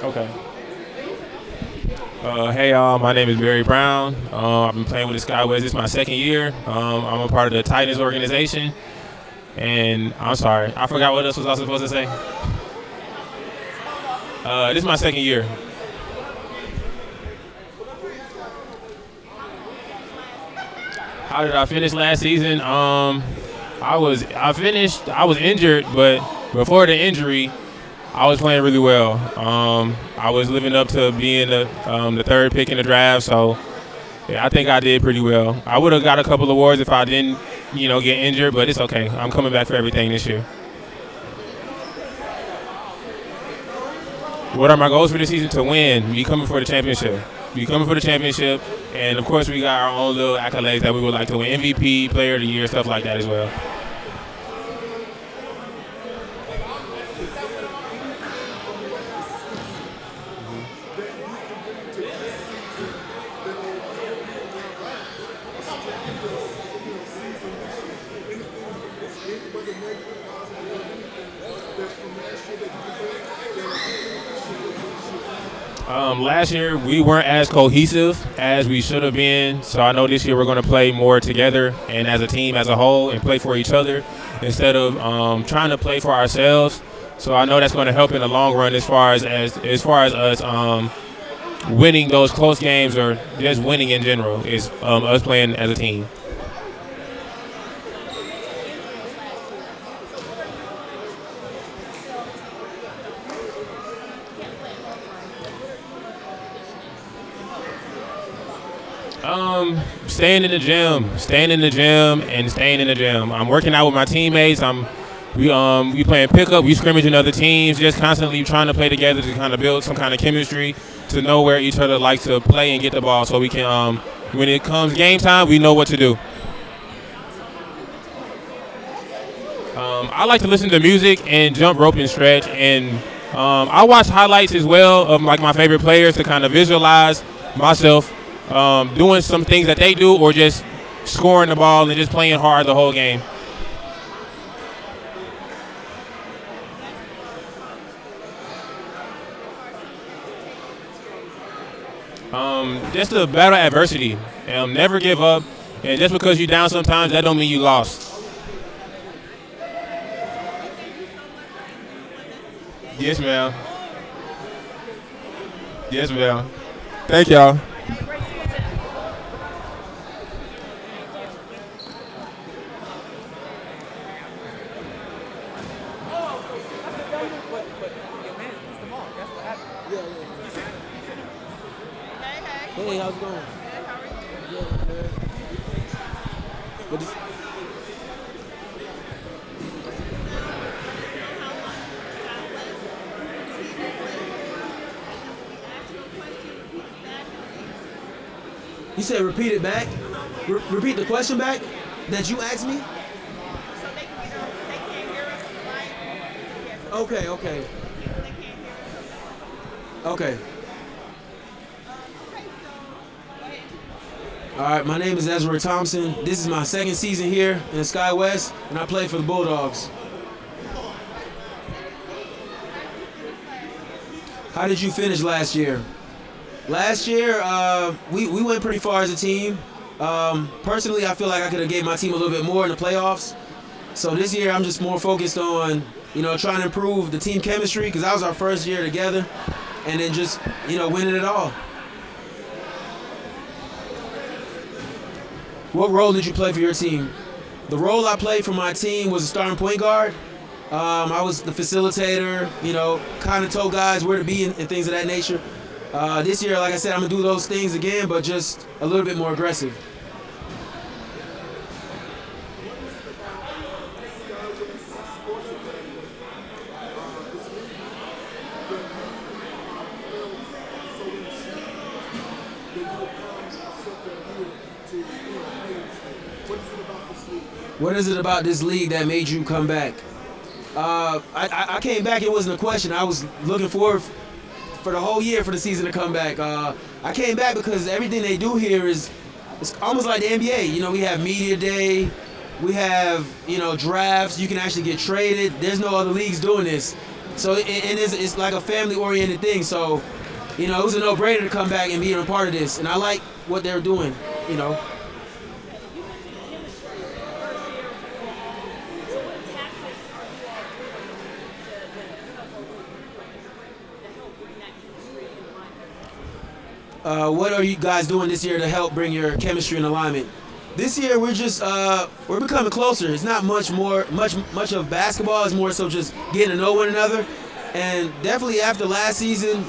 Okay. Hey y'all, my name is Barry Brown. I've been playing with the SkyWest. This is my second year. I'm a part of the Titans organization. And I'm sorry, I forgot what else was I supposed to say. This is my second year. How did I finish last season? I was injured, but before the injury, I was playing really well. I was living up to being the third pick in the draft, so yeah, I think I did pretty well. I would have got a couple awards if I didn't, get injured, but it's okay. I'm coming back for everything this year. What are my goals for this season? To win. Be coming for the championship. And of course we got our own little accolades that we would like to win. MVP, Player of the Year, stuff like that as well. Last year we weren't as cohesive as we should have been, so I know this year we're going to play more together and as a team as a whole and play for each other instead of trying to play for ourselves. So I know that's going to help in the long run as far as us winning those close games or just winning in general is us playing as a team. Staying in the gym and staying in the gym. I'm working out with my teammates. I'm We playing pickup. We scrimmaging other teams. Just constantly trying to play together to kind of build some kind of chemistry, to know where each other likes to play and get the ball, so we can when it comes game time, we know what to do. I like to listen to music and jump rope and stretch, and I watch highlights as well of like my favorite players to kind of visualize myself doing some things that they do, or just scoring the ball and just playing hard the whole game. Just to battle adversity. Never give up. And just because you're down sometimes, that don't mean you lost. Yes, ma'am. Yes, ma'am. Thank y'all. Hey, how's it going? Good, good. Good to- You said repeat it back? Repeat the question back that you asked me? Okay, okay. Okay. All right, my name is Ezra Thompson. This is my second season here in Sky West, and I play for the Bulldogs. How did you finish last year? Last year, we went pretty far as a team. Personally, I feel like I could have gave my team a little bit more in the playoffs. So this year, I'm just more focused on, trying to improve the team chemistry, because that was our first year together, and then just, winning it all. What role did you play for your team? The role I played for my team was a starting point guard. I was the facilitator, kind of told guys where to be and things of that nature. This year, like I said, I'm going to do those things again, but just a little bit more aggressive. What is it about this league that made you come back? I came back, it wasn't a question. I was looking forward for the whole year for the season to come back. I came back because everything they do here is it's almost like the NBA. We have media day, we have drafts. You can actually get traded. There's no other leagues doing this, so it's like a family-oriented thing. So it was a no-brainer to come back and be a part of this, and I like what they're doing. What are you guys doing this year to help bring your chemistry and alignment? This year we're just we're becoming closer. It's not much of basketball. It's more so just getting to know one another. And definitely after last season,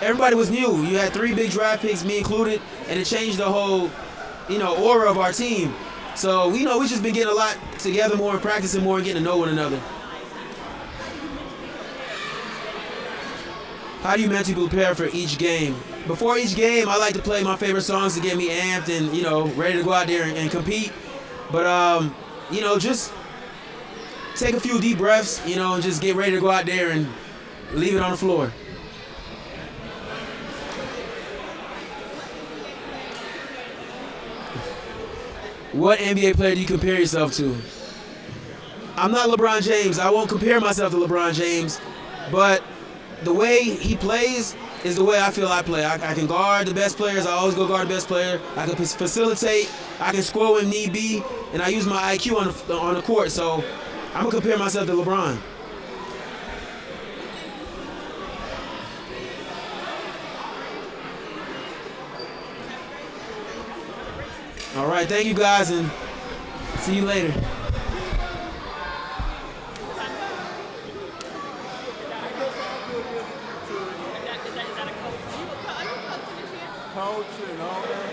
everybody was new. You had 3 big draft picks, me included, and it changed the whole aura of our team. So we just been getting a lot together more and practicing more and getting to know one another. How do you mentally prepare for each game? Before each game, I like to play my favorite songs to get me amped and, ready to go out there and compete. But, just take a few deep breaths, and just get ready to go out there and leave it on the floor. What NBA player do you compare yourself to? I'm not LeBron James. I won't compare myself to LeBron James, but the way he plays is the way I feel I play. I can guard the best players. I always go guard the best player. I can facilitate. I can score when need be, and I use my IQ on the court. So I'm gonna compare myself to LeBron. All right, thank you guys, and see you later. Coach and all that.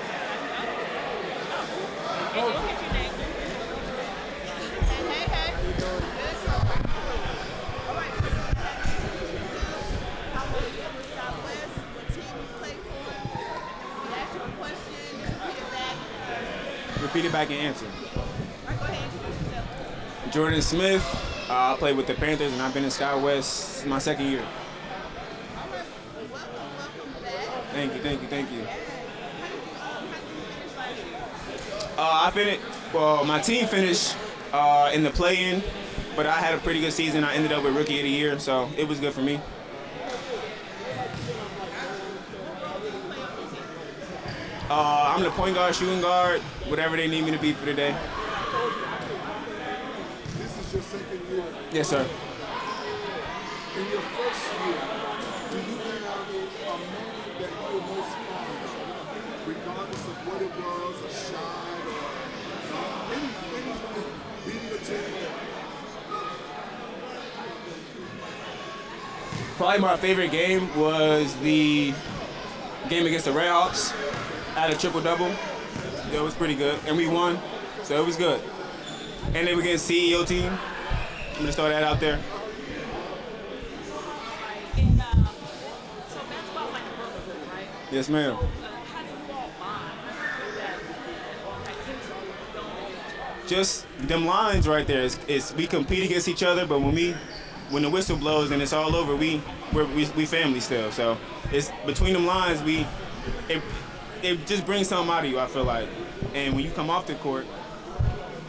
Hey, hey. Good. repeat it back and answer. Jordan Smith. I played with the Panthers, and I've been in SkyWest my second year. Thank you. I finished. Well, my team finished in the play-in, but I had a pretty good season. I ended up with Rookie of the Year, so it was good for me. I'm the point guard, shooting guard, whatever they need me to be for the day. This is your second year. Yes, sir. In your first year, do you have a moment that you were most fond of, regardless of what it was, a shot or anything beating a team? Probably my favorite game was the game against the Redhawks. I had a triple-double. It was pretty good. And we won, so it was good. And they were against CEO team. I'm going to throw that out there. Yes, ma'am. Just them lines right there. It's we compete against each other, but when the whistle blows and it's all over, we family still. So it's between them lines. It just brings something out of you, I feel like. And when you come off the court,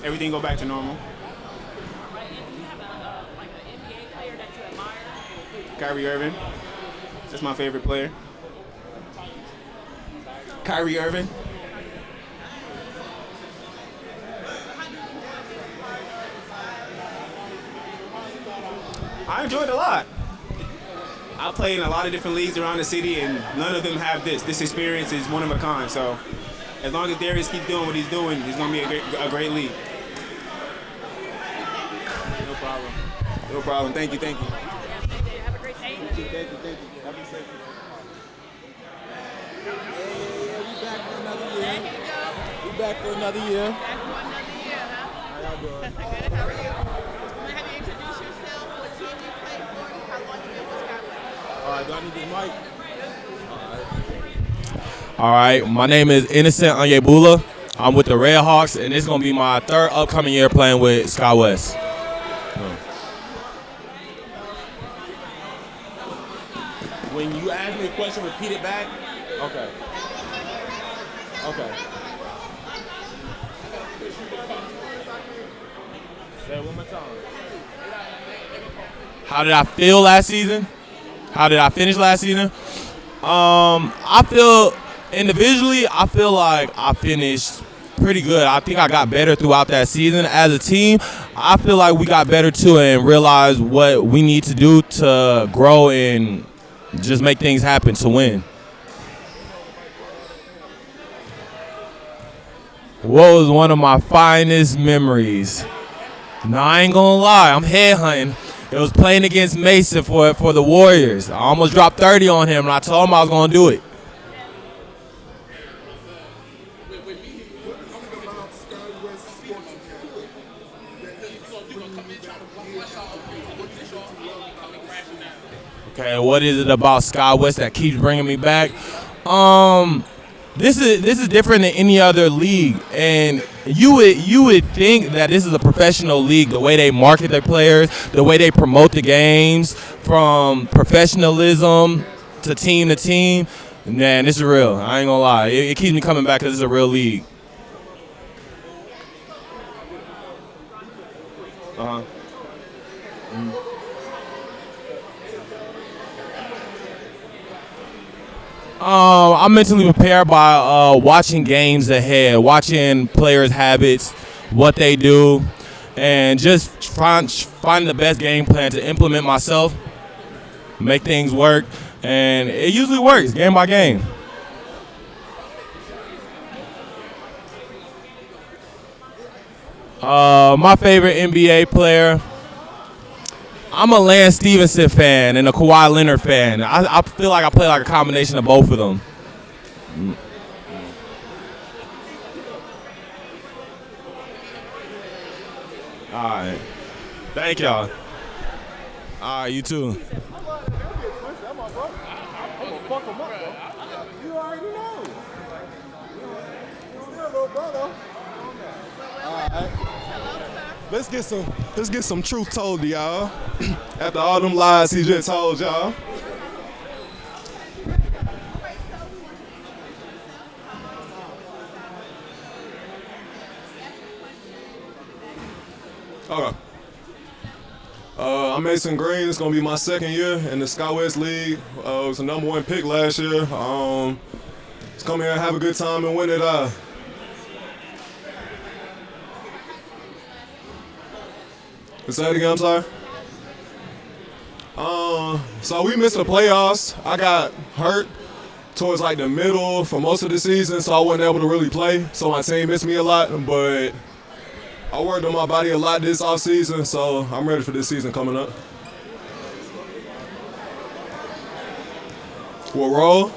everything go back to normal. Kyrie Irving. That's my favorite player. Kyrie Irving. I enjoyed it a lot. I play in a lot of different leagues around the city, and none of them have this. This experience is one of a kind. So as long as Darius keeps doing what he's doing, it's going to be a great league. No problem. No problem. Thank you. Have a great day. Thank you. Have a safe. We back for another year. How y'all doing? Good. How are you? I'm going to have you introduce yourself, what team you play for, and how long you've been with SkyWest. All right, do I need this mic? All right, my name is Innocent Anyebula. I'm with the Redhawks, and it's going to be my third upcoming year playing with SkyWest. When you ask me a question, repeat it back. Okay. Say it one more time. How did I feel last season? How did I finish last season? I feel individually, I feel like I finished pretty good. I think I got better throughout that season. As a team, I feel like we got better too and realized what we need to do to grow and just make things happen to win. What was one of my finest memories? No, I ain't gonna lie, I'm headhunting. It was playing against Mason for the Warriors. I almost dropped 30 on him, and I told him I was gonna do it. Okay, what is it about SkyWest that keeps bringing me back? This is different than any other league, and you would think that this is a professional league. The way they market their players, the way they promote the games, from professionalism to team, man, this is real. I ain't gonna lie, it keeps me coming back because it's a real league. I'm mentally prepared by watching games ahead, watching players' habits, what they do, and just finding the best game plan to implement myself, make things work, and it usually works game by game. My favorite NBA player, I'm a Lance Stevenson fan and a Kawhi Leonard fan. I feel like I play like a combination of both of them. All right. Thank y'all. All right, you too. I'm gonna fuck him up, bro. You already know. Still, little brother. Let's get some truth told to y'all. After all them lies he just told y'all. Okay. I'm Mason Green. It's gonna be my second year in the SkyWest League. I was the #1 pick last year. Just come here and have a good time and win it. Say that again, I'm sorry. So we missed the playoffs. I got hurt towards like the middle for most of the season, so I wasn't able to really play. So my team missed me a lot, but I worked on my body a lot this off season, so I'm ready for this season coming up. What role?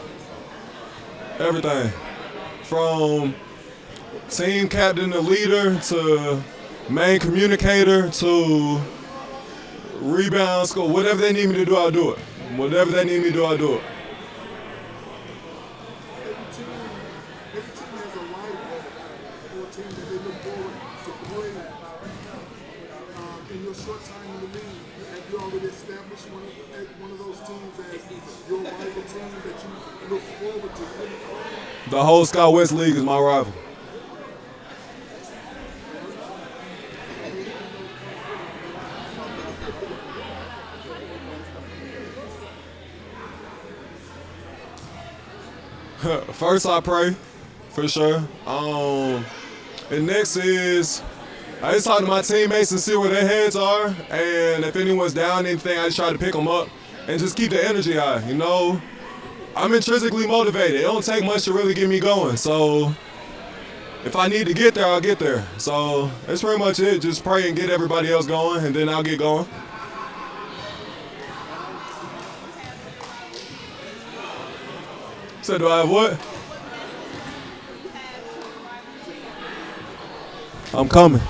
Everything. From team captain to leader to main communicator to rebound, score, whatever they need me to do, I'll do it. Whatever they need me to do, I'll do it. Every team has a rival or a team that they look forward to play. In your short time in the league, have you already established one of those teams as your rival team that you look forward to playing? The whole SkyWest League is my rival. First, I pray, for sure. And next is, I just talk to my teammates and see where their heads are. And if anyone's down anything, I just try to pick them up and just keep the energy high. You know, I'm intrinsically motivated. It don't take much to really get me going. So if I need to get there, I'll get there. So that's pretty much it. Just pray and get everybody else going, and then I'll get going. So do I have what? I'm coming.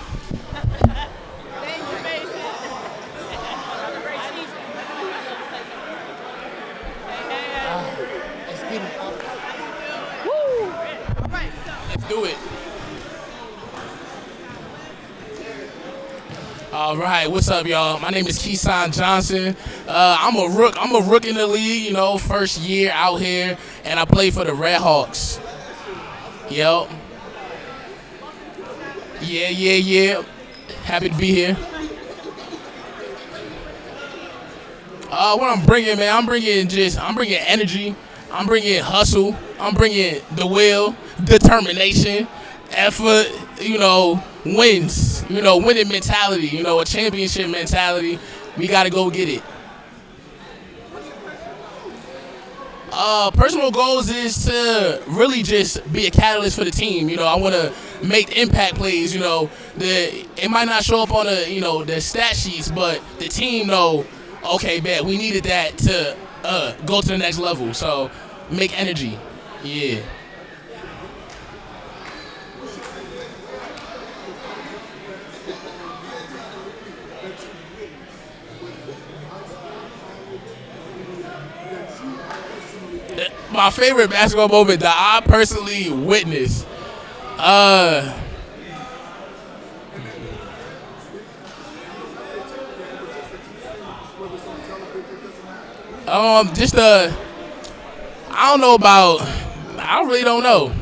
Let's do it. All right, what's up, y'all? My name is Keyshawn Johnson. I'm a rook in the league, you know, first year out here, and I play for the Red Hawks. Yep. Yeah. Happy to be here. What I'm bringing, man, I'm bringing energy. I'm bringing hustle. I'm bringing the will, determination, effort, you know, wins, you know, winning mentality, you know, a championship mentality. We got to go get it. Personal goals is to really just be a catalyst for the team. You know, I want to make impact plays. You know, it might not show up on the stat sheets, but the team know, okay, bet we needed that to go to the next level. So make energy. Yeah. My favorite basketball moment that I personally witnessed. I really don't know.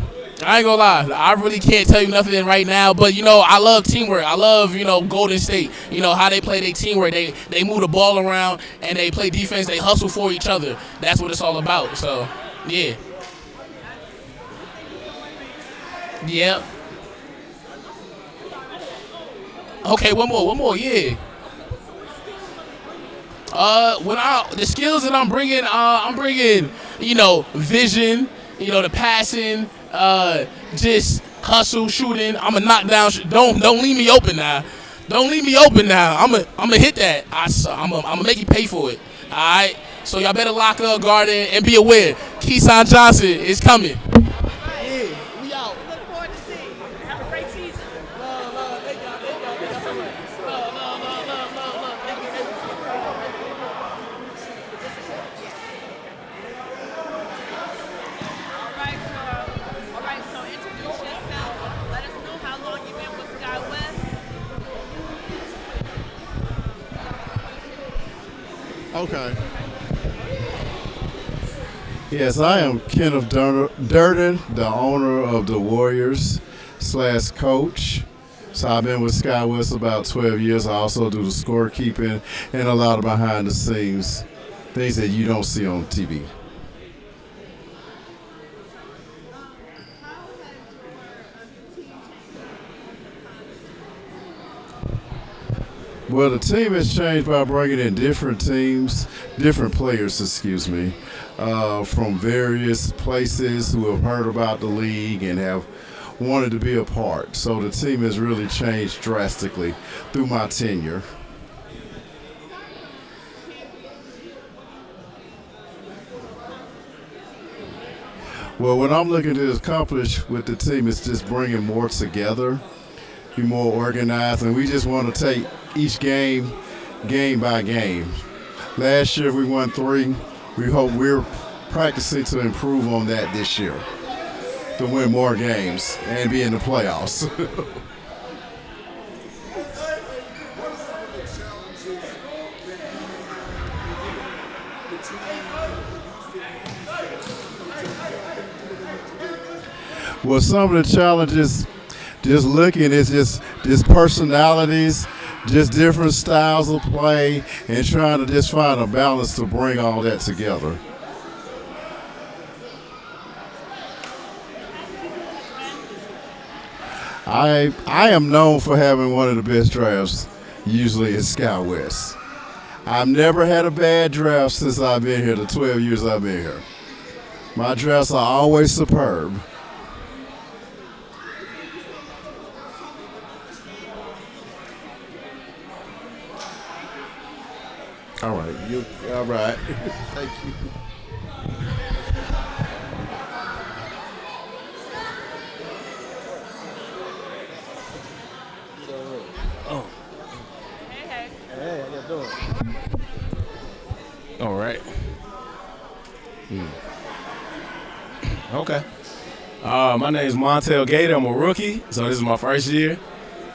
I ain't gonna lie. I really can't tell you nothing right now, but you know, I love teamwork. I love, you know, Golden State. You know, how they play their teamwork. They move the ball around and they play defense. They hustle for each other. That's what it's all about. So, yeah. Yep. Okay, one more, yeah. The skills that I'm bringing, you know, vision, you know, the passing, just hustle, shooting. I'm a knockdown. Don't leave me open now. Don't leave me open now. I'm a hit that. I'm gonna make you pay for it. All right. So y'all better lock up, guard in, and be aware. Keyshawn Johnson is coming. We out. Look forward to seeing you. Have a great season. Love. Thank y'all so much. Love. Thank you. All right, so introduce yourself. Let us know how long you've been with SkyWest. Okay. Yes, I am Kenneth Durden, the owner of the Warriors / coach. So I've been with SkyWest about 12 years. I also do the scorekeeping and a lot of behind the scenes things that you don't see on TV. Well, the team has changed by bringing in different players, from various places who have heard about the league and have wanted to be a part. So the team has really changed drastically through my tenure. Well, what I'm looking to accomplish with the team is just bringing more together, be more organized, and we just want to take each game by game. Last year we won 3. We hope we're practicing to improve on that this year, to win more games and be in the playoffs. Well, some of the challenges, just looking, is just personalities, just different styles of play, and trying to just find a balance to bring all that together. I am known for having one of the best drafts, usually at SkyWest. I've never had a bad draft since I've been here, the 12 years I've been here. My drafts are always superb. All right, all right. Thank you. Oh. Hey, how you doing? All right. Okay. My name is Montel Gator. I'm a rookie, so this is my first year,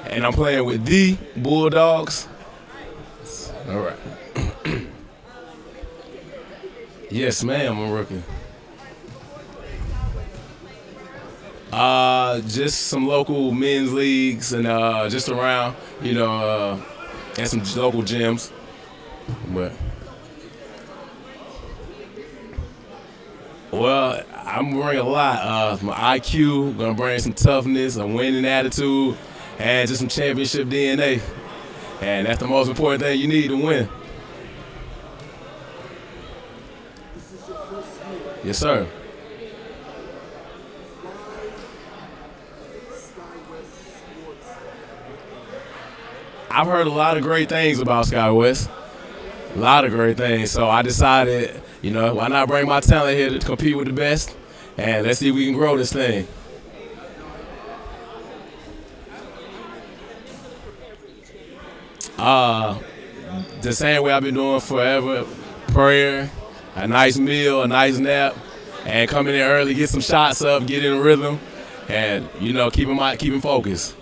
and I'm playing with the Bulldogs. All right. Yes, ma'am, I'm a rookie. Just some local men's leagues and just around, and some local gyms. But well, I'm bringing a lot. My IQ, gonna bring some toughness, a winning attitude, and just some championship DNA. And that's the most important thing you need to win. Yes, sir. I've heard a lot of great things about SkyWest. A lot of great things. So I decided, why not bring my talent here to compete with the best? And let's see if we can grow this thing. The same way I've been doing forever. Prayer, a nice meal, a nice nap, and coming in early, get some shots up, get in a rhythm, and keeping focused.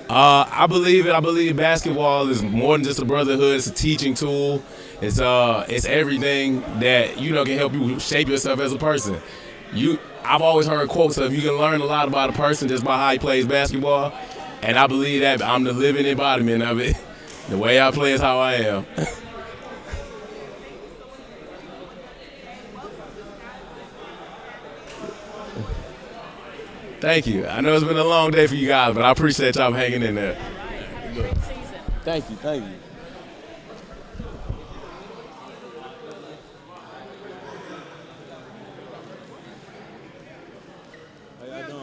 I believe it. I believe basketball is more than just a brotherhood. It's a teaching tool. It's everything that can help you shape yourself as a person. I've always heard quotes of you can learn a lot about a person just by how he plays basketball, and I believe that I'm the living embodiment of it. The way I play is how I am. Thank you. I know it's been a long day for you guys, but I appreciate y'all hanging in there. Thank you. How y'all doing?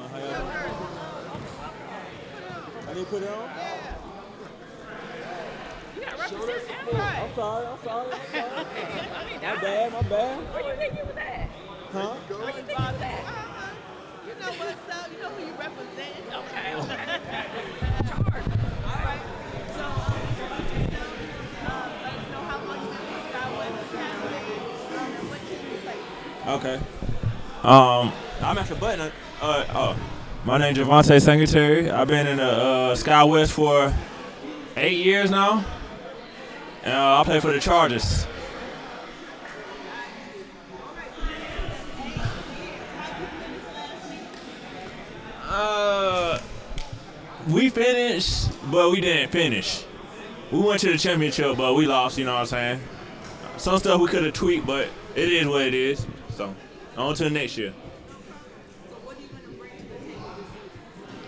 I need to put it on? You got Show that represent support. right. I'm sorry. My bad. Where you think you was at? Huh? Where you think you was at? You know what's up. You know who you represent. Okay. Charge. All right. So, let us know how long you've been with SkyWest Academy and what team you play. Okay. I'm at the button. My name is Javante Singletary. I've been in the Sky West for 8 years now. And I play for the Chargers. We finished, but we didn't finish. We went to the championship, but we lost, you know what I'm saying? Some stuff we could have tweaked, but it is what it is. So, on to the next year.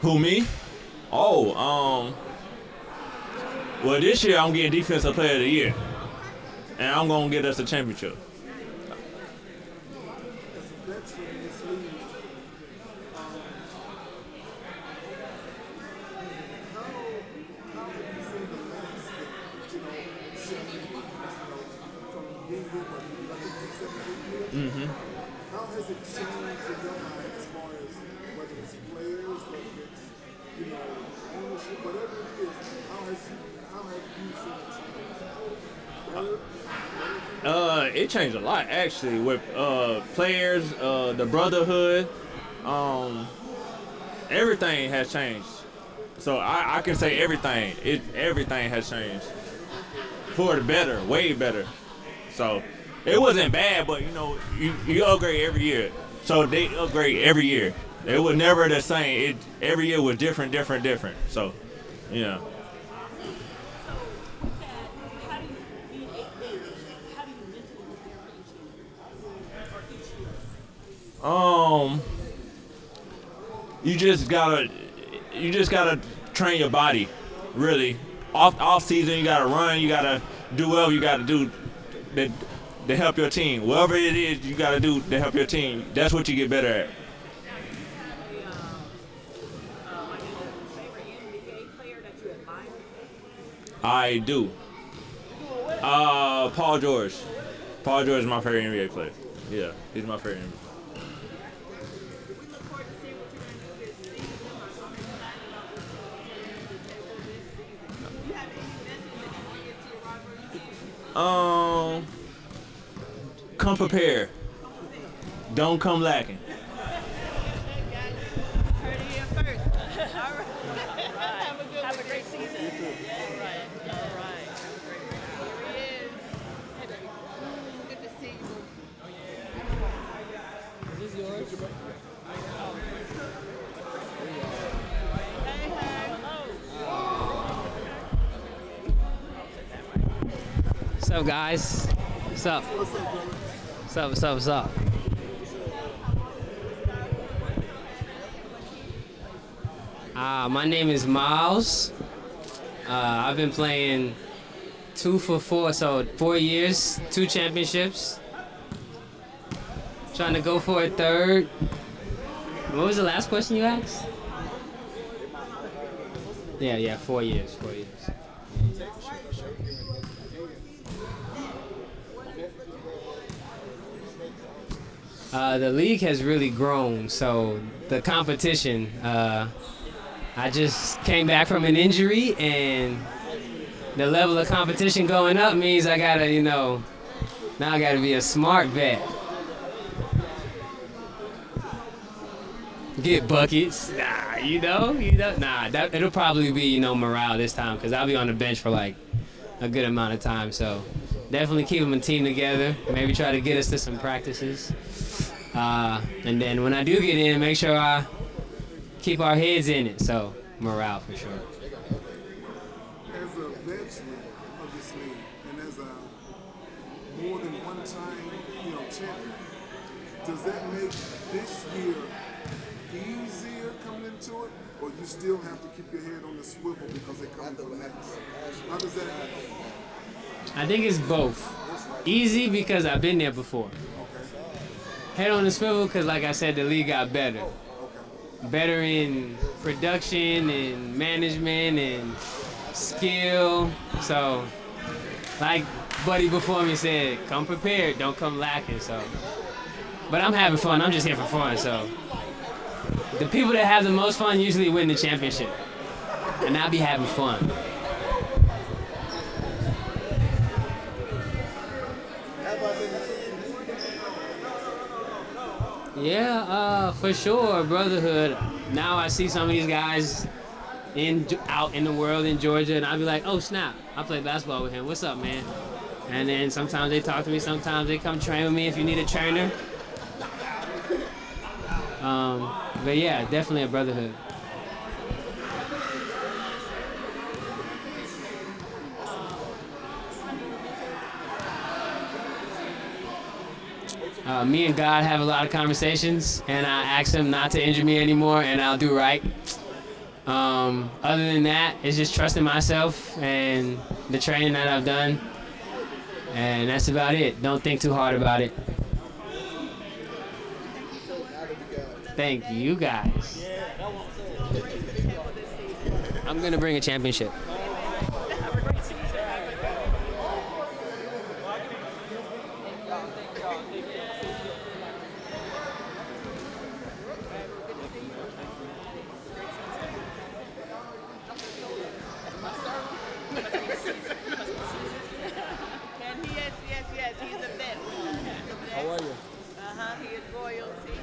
Who, me? Oh, well, this year I'm getting Defensive Player of the Year. And I'm going to get us a championship. Mm-hmm. How has it changed in your mind as far as whether it's players, whether it's, you know, ownership, whatever it is, how have you seen it change? It changed a lot actually with players, the brotherhood, everything has changed. So I can say everything. Everything has changed for the better, way better. So it wasn't bad, but you know, you upgrade every year. So they upgrade every year. It was never the same. Every year was different. So, yeah. You just gotta train your body, really. Off season, you gotta run. You gotta do whatever you gotta do to help your team. Whatever it is you gotta do to help your team. That's what you get better at. I do. Paul George. Paul George is my favorite NBA player. Yeah, he's my favorite NBA. Come prepared. Don't come lacking. Have a great season. All right. Good to see you. Is this yours? What's up, guys? What's up? What's up? My name is Miles. I've been playing 2 for 4, so 4 years, 2 championships. Trying to go for a third. What was the last question you asked? Yeah, 4 years. The league has really grown, so the competition, I just came back from an injury, and the level of competition going up means I gotta, now I gotta be a smart vet. Get buckets, it'll probably be, morale this time, because I'll be on the bench for like a good amount of time, so definitely keep them a team together, maybe try to get us to some practices. And then when I do get in, make sure I keep our heads in it. So morale for sure. As a veteran of this league and as a more than one-time, champion, does that make this year easier coming into it, or you still have to keep your head on the swivel because they're coming for next? How does that happen? I think it's both. Easy because I've been there before. Head on the swivel because, like I said, the league got better. Better in production and management and skill. So, like Buddy before me said, come prepared, don't come lacking. So, but I'm having fun. I'm just here for fun. So, the people that have the most fun usually win the championship, and I'll be having fun. Yeah, for sure, brotherhood. now I see some of these guys out in the world in Georgia, and I'll be like, oh snap, I play basketball with him. What's up, man? And then sometimes they talk to me. Sometimes they come train with me if you need a trainer. But yeah, definitely a brotherhood. Me and God have a lot of conversations, and I ask him not to injure me anymore, and I'll do right. Other than that, it's just trusting myself and the training that I've done, and that's about it. Don't think too hard about it. Thank you guys. I'm gonna bring a championship. And yes, he's a vet. How are you? He is royalty.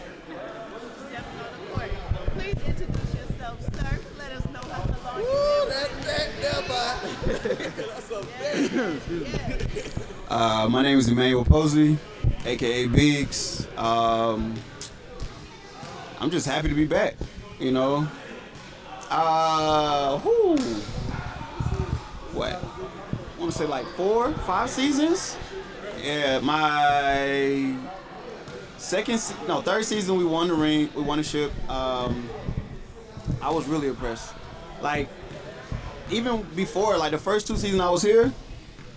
Stepping on the court. Please introduce yourself, sir. Let us know how long you've My name is Emmanuel Posey, aka Biggs. I'm just happy to be back, you know. What? I want to say like 4, 5 seasons. Yeah, my third season we won the ring, we won the ship. I was really impressed. Like, even before, like the first 2 seasons I was here,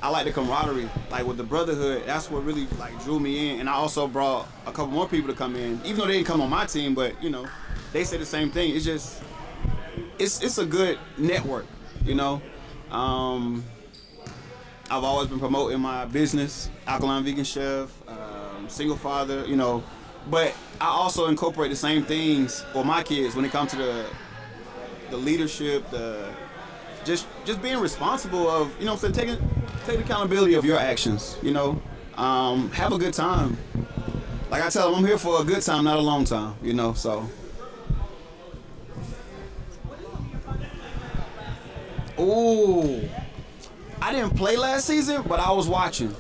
I like the camaraderie, like with the brotherhood. That's what really like drew me in. And I also brought a couple more people to come in, even though they didn't come on my team, but you know, they said the same thing. It's just, it's a good network, you know. I've always been promoting my business, Alkaline Vegan Chef, single father, you know, but I also incorporate the same things for my kids when it comes to the leadership, just being responsible of, you know what I'm saying, take accountability of your actions, you know. Have a good time. Like I tell them, I'm here for a good time, not a long time, you know, so. Ooh, I didn't play last season, but I was watching.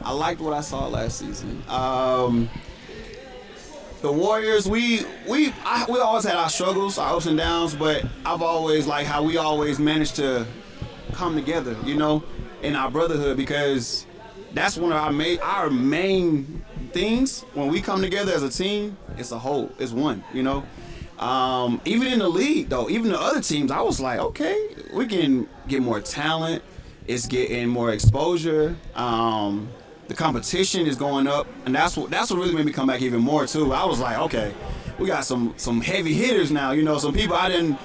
I liked what I saw last season. The Warriors, we always had our struggles, our ups and downs, but I've always liked how we always managed to come together, you know, in our brotherhood, because that's one of our main things. When we come together as a team, it's a whole, it's one, you know. Even in the league, though, even the other teams, I was like, okay, we can get more talent. It's getting more exposure. The competition is going up, and that's what really made me come back even more too. I was like, okay, we got some heavy hitters now. You know, some people I didn't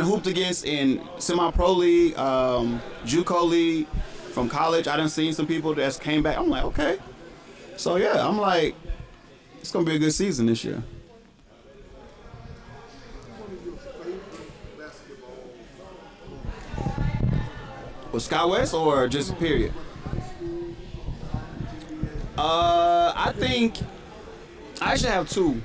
hooped against in semi-pro league, JUCO league from college. I done seen some people that came back. I'm like, okay, so yeah, I'm like, it's gonna be a good season this year. With Sky West or just period? I think I actually have 2.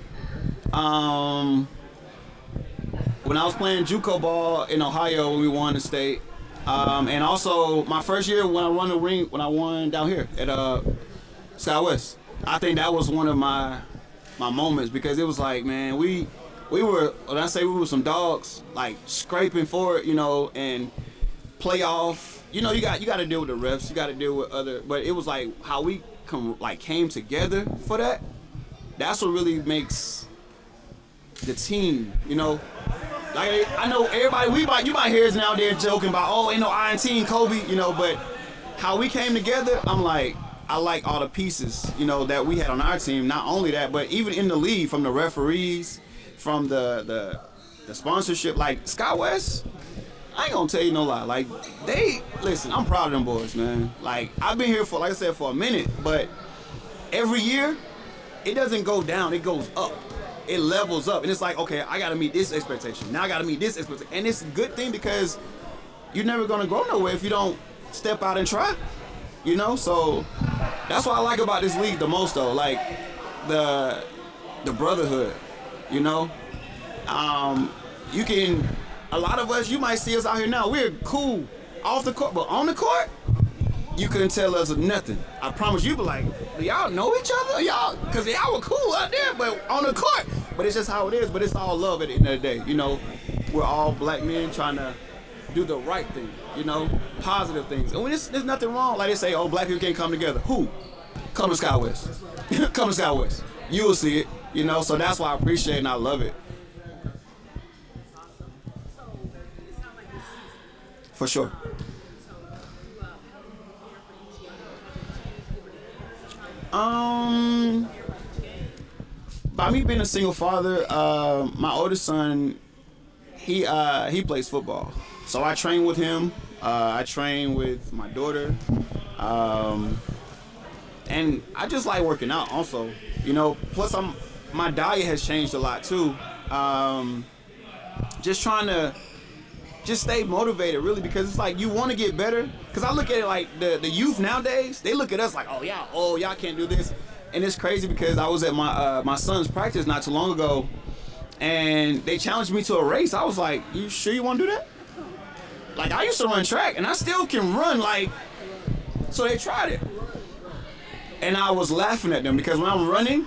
When I was playing JUCO ball in Ohio when we won the state, and also my first year when I won the ring, when I won down here at Sky West. I think that was one of my moments, because it was like, man, we were, when I say we were some dogs, like scraping for it, you know, and playoff. You know, you got to deal with the refs, you got to deal with other, but it was like how we came together for that. That's what really makes the team, you know. Like, I know everybody, you might hear us now there joking about, oh, ain't no Iron Team, Kobe, you know, but how we came together, I'm like, I like all the pieces, you know, that we had on our team. Not only that, but even in the league, from the referees, from the sponsorship, like Sky West, I ain't gonna tell you no lie. Like, listen, I'm proud of them boys, man. Like, I've been here for, like I said, for a minute, but every year, it doesn't go down, it goes up. It levels up, and it's like, okay, I gotta meet this expectation. Now I gotta meet this expectation. And it's a good thing, because you're never gonna go nowhere if you don't step out and try, you know? So that's what I like about this league the most, though. Like, the brotherhood, you know? you can. A lot of us, you might see us out here now. We're cool off the court, but on the court, you couldn't tell us nothing. I promise you, be like, do y'all know each other? Y'all, because y'all were cool out there, but on the court. But it's just how it is. But it's all love at the end of the day. You know, we're all black men trying to do the right thing. You know, positive things. And when there's nothing wrong. Like they say, oh, black people can't come together. Who? Come to Sky West. Come to Sky West. You will see it. You know, so that's why I appreciate it and I love it. For sure. By me being a single father, my oldest son, he plays football. So I train with him. I train with my daughter. And I just like working out also. You know, plus my diet has changed a lot too. Just trying to just stay motivated really, because it's like you want to get better. Because I look at it like the youth nowadays, they look at us like, oh y'all can't do this. And it's crazy because I was at my son's practice not too long ago, and they challenged me to a race. I was like, you sure you want to do that? Like, I used to run track and I still can run, like, so they tried it. And I was laughing at them because when I'm running,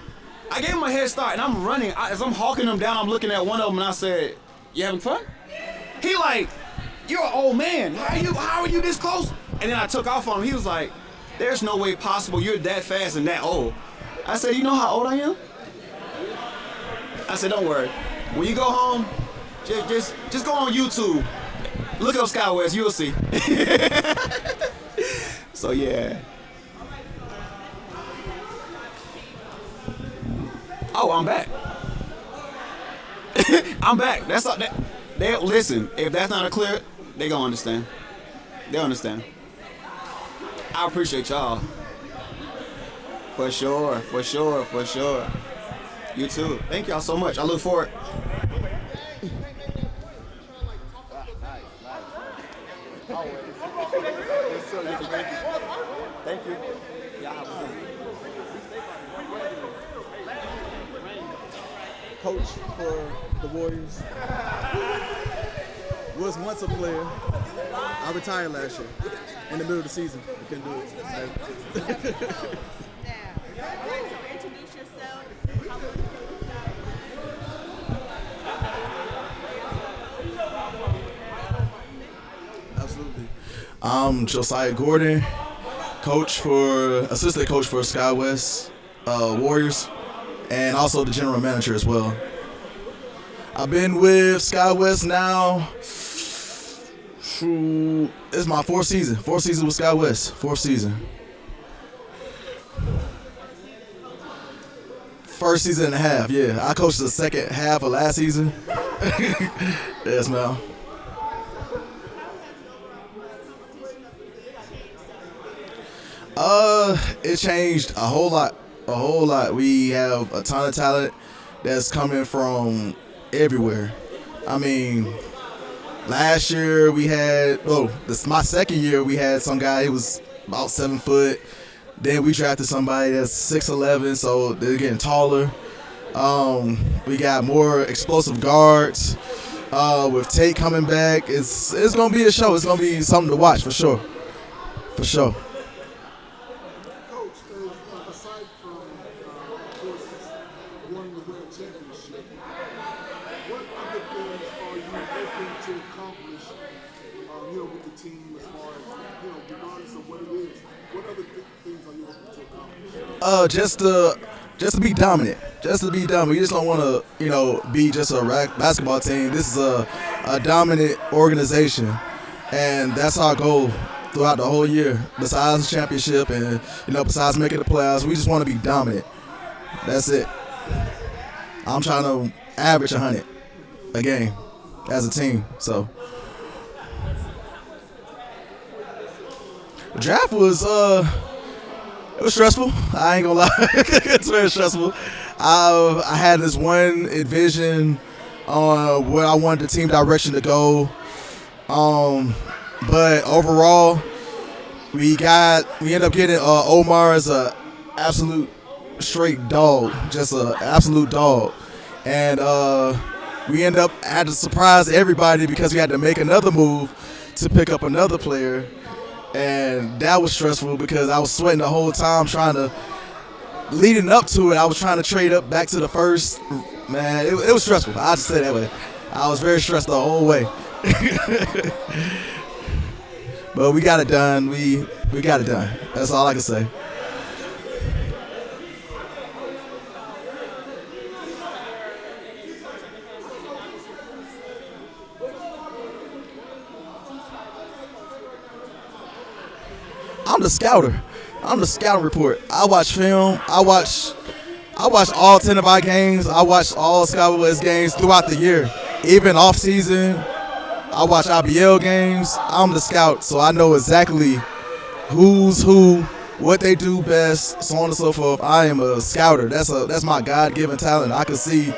I gave them a head start and I'm running. As I'm hawking them down, I'm looking at one of them and I said, you having fun? He like, you're an old man. How are you this close? And then I took off on him. He was like, there's no way possible you're that fast and that old. I said, you know how old I am? I said, don't worry. When you go home, just go on YouTube. Look up Sky West, you'll see. So yeah. Oh, I'm back. I'm back. That's all. They listen. If that's not a clear, they gonna understand. They understand. I appreciate y'all. For sure, for sure, for sure. You too. Thank y'all so much. I look forward. Thank you. Coach for the Warriors. Was once a player. I retired last year in the middle of the season. I couldn't do it. Introduce yourself. Absolutely. I'm Josiah Gordon, assistant coach for Sky West Warriors, and also the general manager as well. I've been with Sky West now. It's my fourth season. Fourth season with Sky West. Fourth season. First season and a half, yeah. I coached the second half of last season. Yes, ma'am. It changed a whole lot. A whole lot. We have a ton of talent that's coming from everywhere. I mean, last year we had, this my second year, we had some guy who was about 7 foot. Then we drafted somebody that's 6'11", so they're getting taller. We got more explosive guards. With Tate coming back, it's gonna be a show. It's gonna be something to watch for sure. For sure. Aside from, of course, wanting to win a championship, what other things are you hoping to accomplish, with the team as far as, regardless of what it is? What other things are you hoping to accomplish? Just to be dominant. Just to be dominant. We just don't want to, be just a basketball team. This is a dominant organization, and that's our goal throughout the whole year. Besides the championship and besides making the playoffs, we just want to be dominant. That's it. I'm trying to average 100 a game as a team. So the draft was it was stressful. I ain't gonna lie. It's very stressful. I had this one vision on where I wanted the team direction to go. But overall, we ended up getting Omar as a absolute straight dog, just an absolute dog. And we end up had to surprise everybody because we had to make another move to pick up another player. And that was stressful because I was sweating the whole time leading up to it, I was trying to trade up back to the first. Man, it was stressful. I'll just say it that way. I was very stressed the whole way. But we got it done. We got it done. That's all I can say. I'm the scouter. I'm the scouting report. I watch film. I watch all 10 of our games. I watch all Skyway West games throughout the year, even off season. I watch IBL games. I'm the scout, so I know exactly who's who, what they do best, so on and so forth. I am a scouter. That's my God-given talent. I can see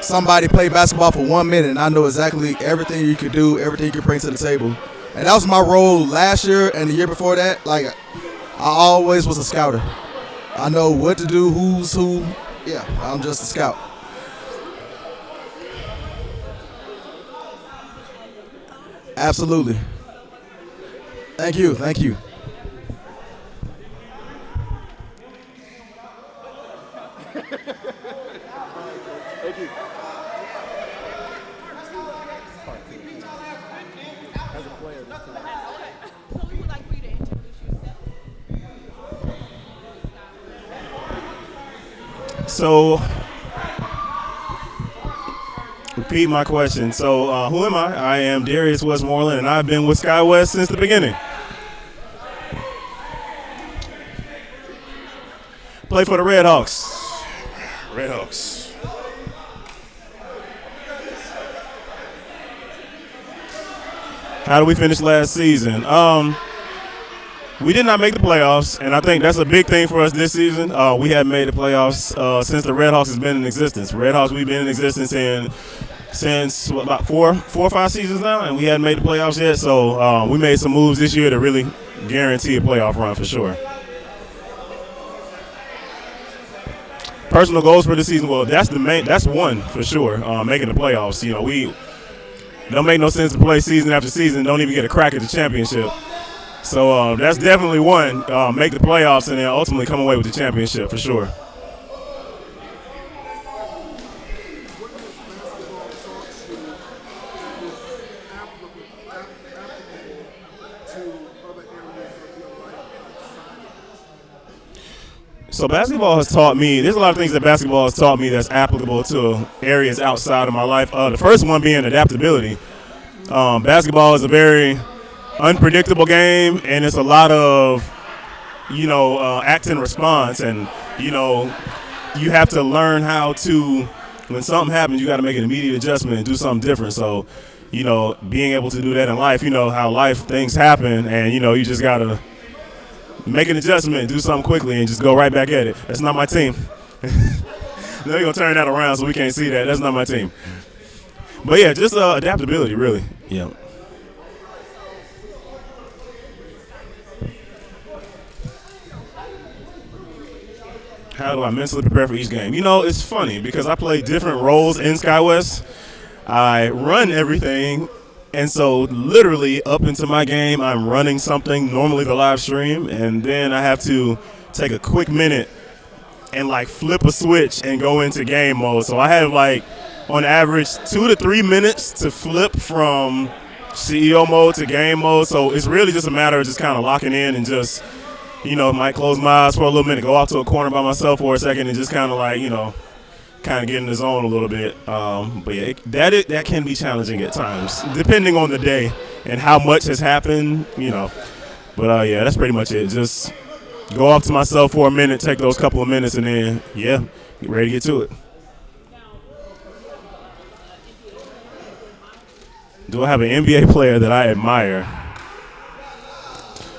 somebody play basketball for 1 minute, and I know exactly everything you could do, everything you could bring to the table. And that was my role last year and the year before that. Like, I always was a scouter. I know what to do, who's who. Yeah, I'm just a scout. Absolutely. Thank you. Thank you. Thank you. As a player, Who would like for you to introduce yourself? So, repeat my question. So, who am I? I am Darius Westmoreland, and I've been with SkyWest since the beginning. Play for the Red Hawks. Red Hawks. How did we finish last season? We did not make the playoffs, and I think that's a big thing for us this season. We haven't made the playoffs since the Red Hawks has been in existence. Red Hawks, we've been in existence since about four or 5 seasons now, and we hadn't made the playoffs yet. So we made some moves this year to really guarantee a playoff run for sure. Personal goals for the season, well, that's one for sure, making the playoffs. You know, we don't make no sense to play season after season, don't even get a crack at the championship. So that's definitely one, make the playoffs and then ultimately come away with the championship for sure. So basketball has taught me, there's a lot of things that basketball has taught me that's applicable to areas outside of my life. The first one being adaptability. Basketball is a very unpredictable game, and it's a lot of, act and response. And, you have to learn how to, when something happens, you got to make an immediate adjustment and do something different. So, being able to do that in life, how things happen, and, you just got to make an adjustment, do something quickly, and just go right back at it. That's not my team. They're going to turn that around so we can't see that. That's not my team. But, yeah, just adaptability, really. Yeah. How do I mentally prepare for each game? It's funny because I play different roles in SkyWest. I run everything. And so literally up into my game, I'm running something, normally the live stream, and then I have to take a quick minute and flip a switch and go into game mode. So I have on average 2 to 3 minutes to flip from CEO mode to game mode. So it's really just a matter of just kind of locking in and just, might close my eyes for a little minute, go out to a corner by myself for a second and just kind of kind of get in the zone a little bit. But yeah, that can be challenging at times, depending on the day and how much has happened, But yeah, that's pretty much it. Just go off to myself for a minute, take those couple of minutes, and then, get ready to get to it. Do I have an NBA player that I admire?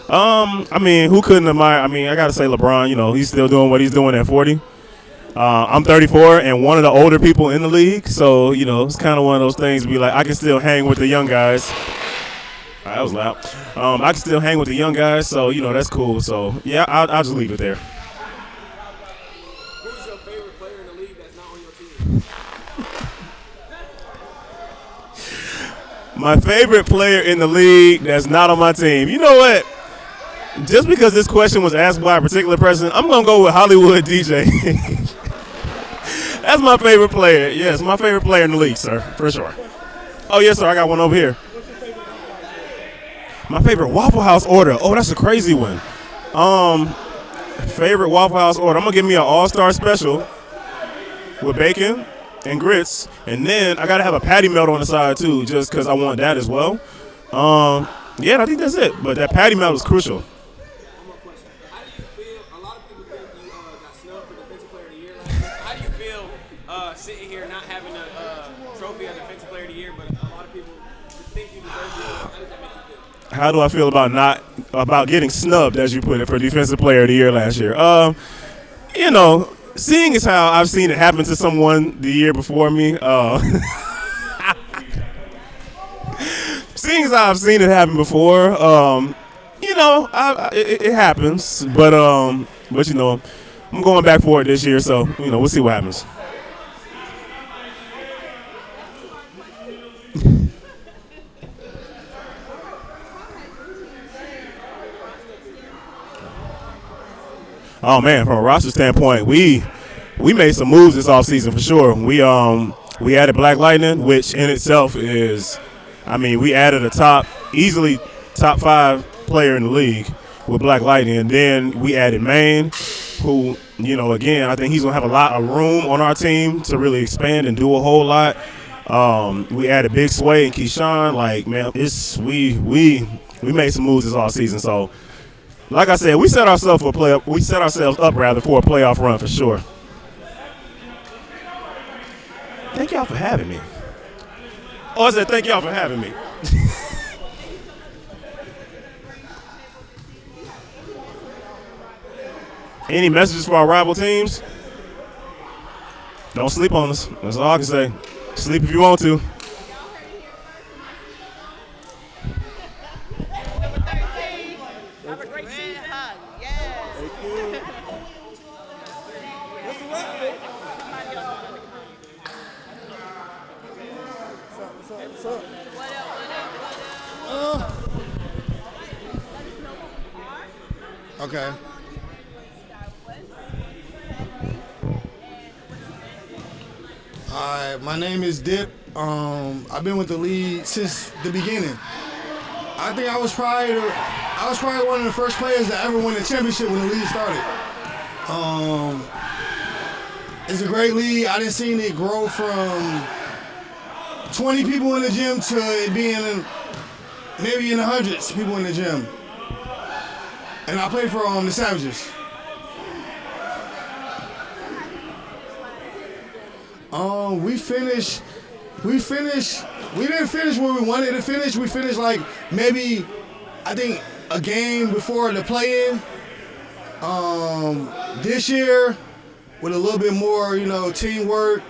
Who couldn't admire? I got to say LeBron. He's still doing what he's doing at 40. I'm 34 and one of the older people in the league, so it's kind of one of those things. Be like, I can still hang with the young guys. That was loud. I can still hang with the young guys, so that's cool. So yeah, I'll just leave it there. Who's your favorite player in the league that's not on your team? My favorite player in the league that's not on my team. You know what? Just because this question was asked by a particular person, I'm going to go with Hollywood DJ. That's my favorite player. Yes, my favorite player in the league, sir, for sure. Oh, yes, sir. I got one over here. My favorite Waffle House order. Oh, that's a crazy one. Favorite Waffle House order. I'm going to give me an all-star special with bacon and grits. And then I got to have a patty melt on the side, too, just because I want that as well. Yeah, I think that's it. But that patty melt is crucial. Sitting here not having a trophy as Defensive Player of the Year, but a lot of people think you deserve it. How does that make you feel? How do I feel about getting snubbed, as you put it, for Defensive Player of the Year last year? You know, seeing as how I've seen it happen to someone the year before me, seeing as how I've seen it happen before, you know, it happens. But you know, I'm going back for it this year, so you know, we'll see what happens. Oh man, from a roster standpoint, we made some moves this offseason for sure. We added Black Lightning, which in itself is, I mean, we added easily top 5 player in the league with Black Lightning, and then we added Maine, who, you know, again, I think he's gonna have a lot of room on our team to really expand and do a whole lot. We added Big Sway and Keyshawn. Like, man, we made some moves this offseason, so. Like I said, we set ourselves up for a playoff run for sure. Thank y'all for having me. Oh, I said thank y'all for having me. Any messages for our rival teams? Don't sleep on us. That's all I can say. Sleep if you want to. Okay. Alright, my name is Dip. I've been with the league since the beginning. I think I was probably one of the first players to ever win a championship when the league started. It's a great league. I done seen it grow from 20 people in the gym to it being maybe in the hundreds of people in the gym. And I play for the Savages. We didn't finish where we wanted to finish. We finished like maybe, I think, a game before the play-in. This year, with a little bit more, you know, teamwork,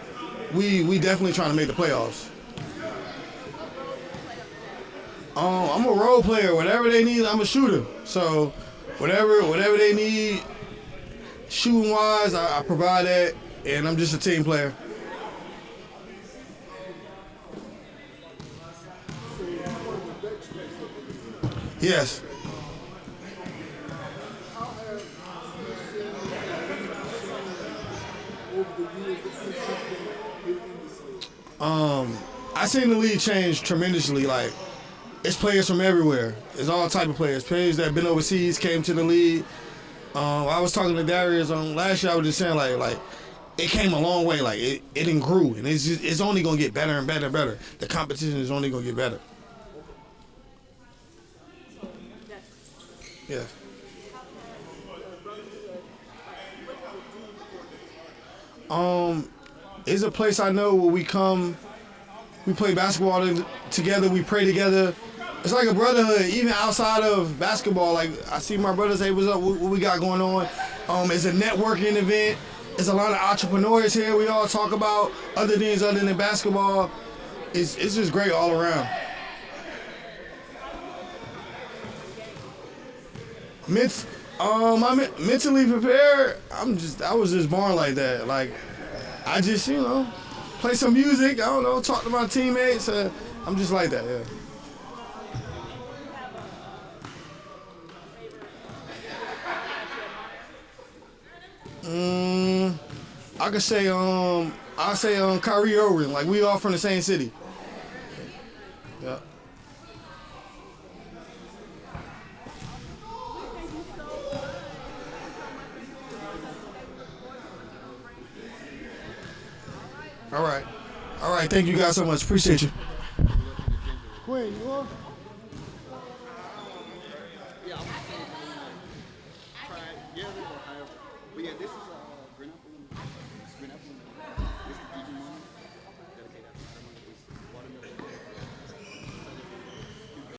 we definitely trying to make the playoffs. I'm a role player. Whatever they need, I'm a shooter. So whatever they need, shooting wise, I provide that, and I'm just a team player. Yes. I seen the league change tremendously. Like, it's players from everywhere. It's all type of players. Players that have been overseas came to the league. I was talking to Darius last year. I was just saying like it came a long way. Like it grew, and it's only gonna get better and better and better. The competition is only gonna get better. Yeah. It's a place I know where we come. We play basketball together. We pray together. It's like a brotherhood, even outside of basketball. Like, I see my brothers say, what's up, what we got going on. It's a networking event. There's a lot of entrepreneurs here. We all talk about other things other than basketball. It's just great all around. I'm mentally prepared. I was just born like that. Like, I just, play some music. I don't know, talk to my teammates, I'm just like that, yeah. I could say I say Kyrie Irving. Like we all from the same city. Yeah. All right. Thank you guys so much. Appreciate you. Queen, you on?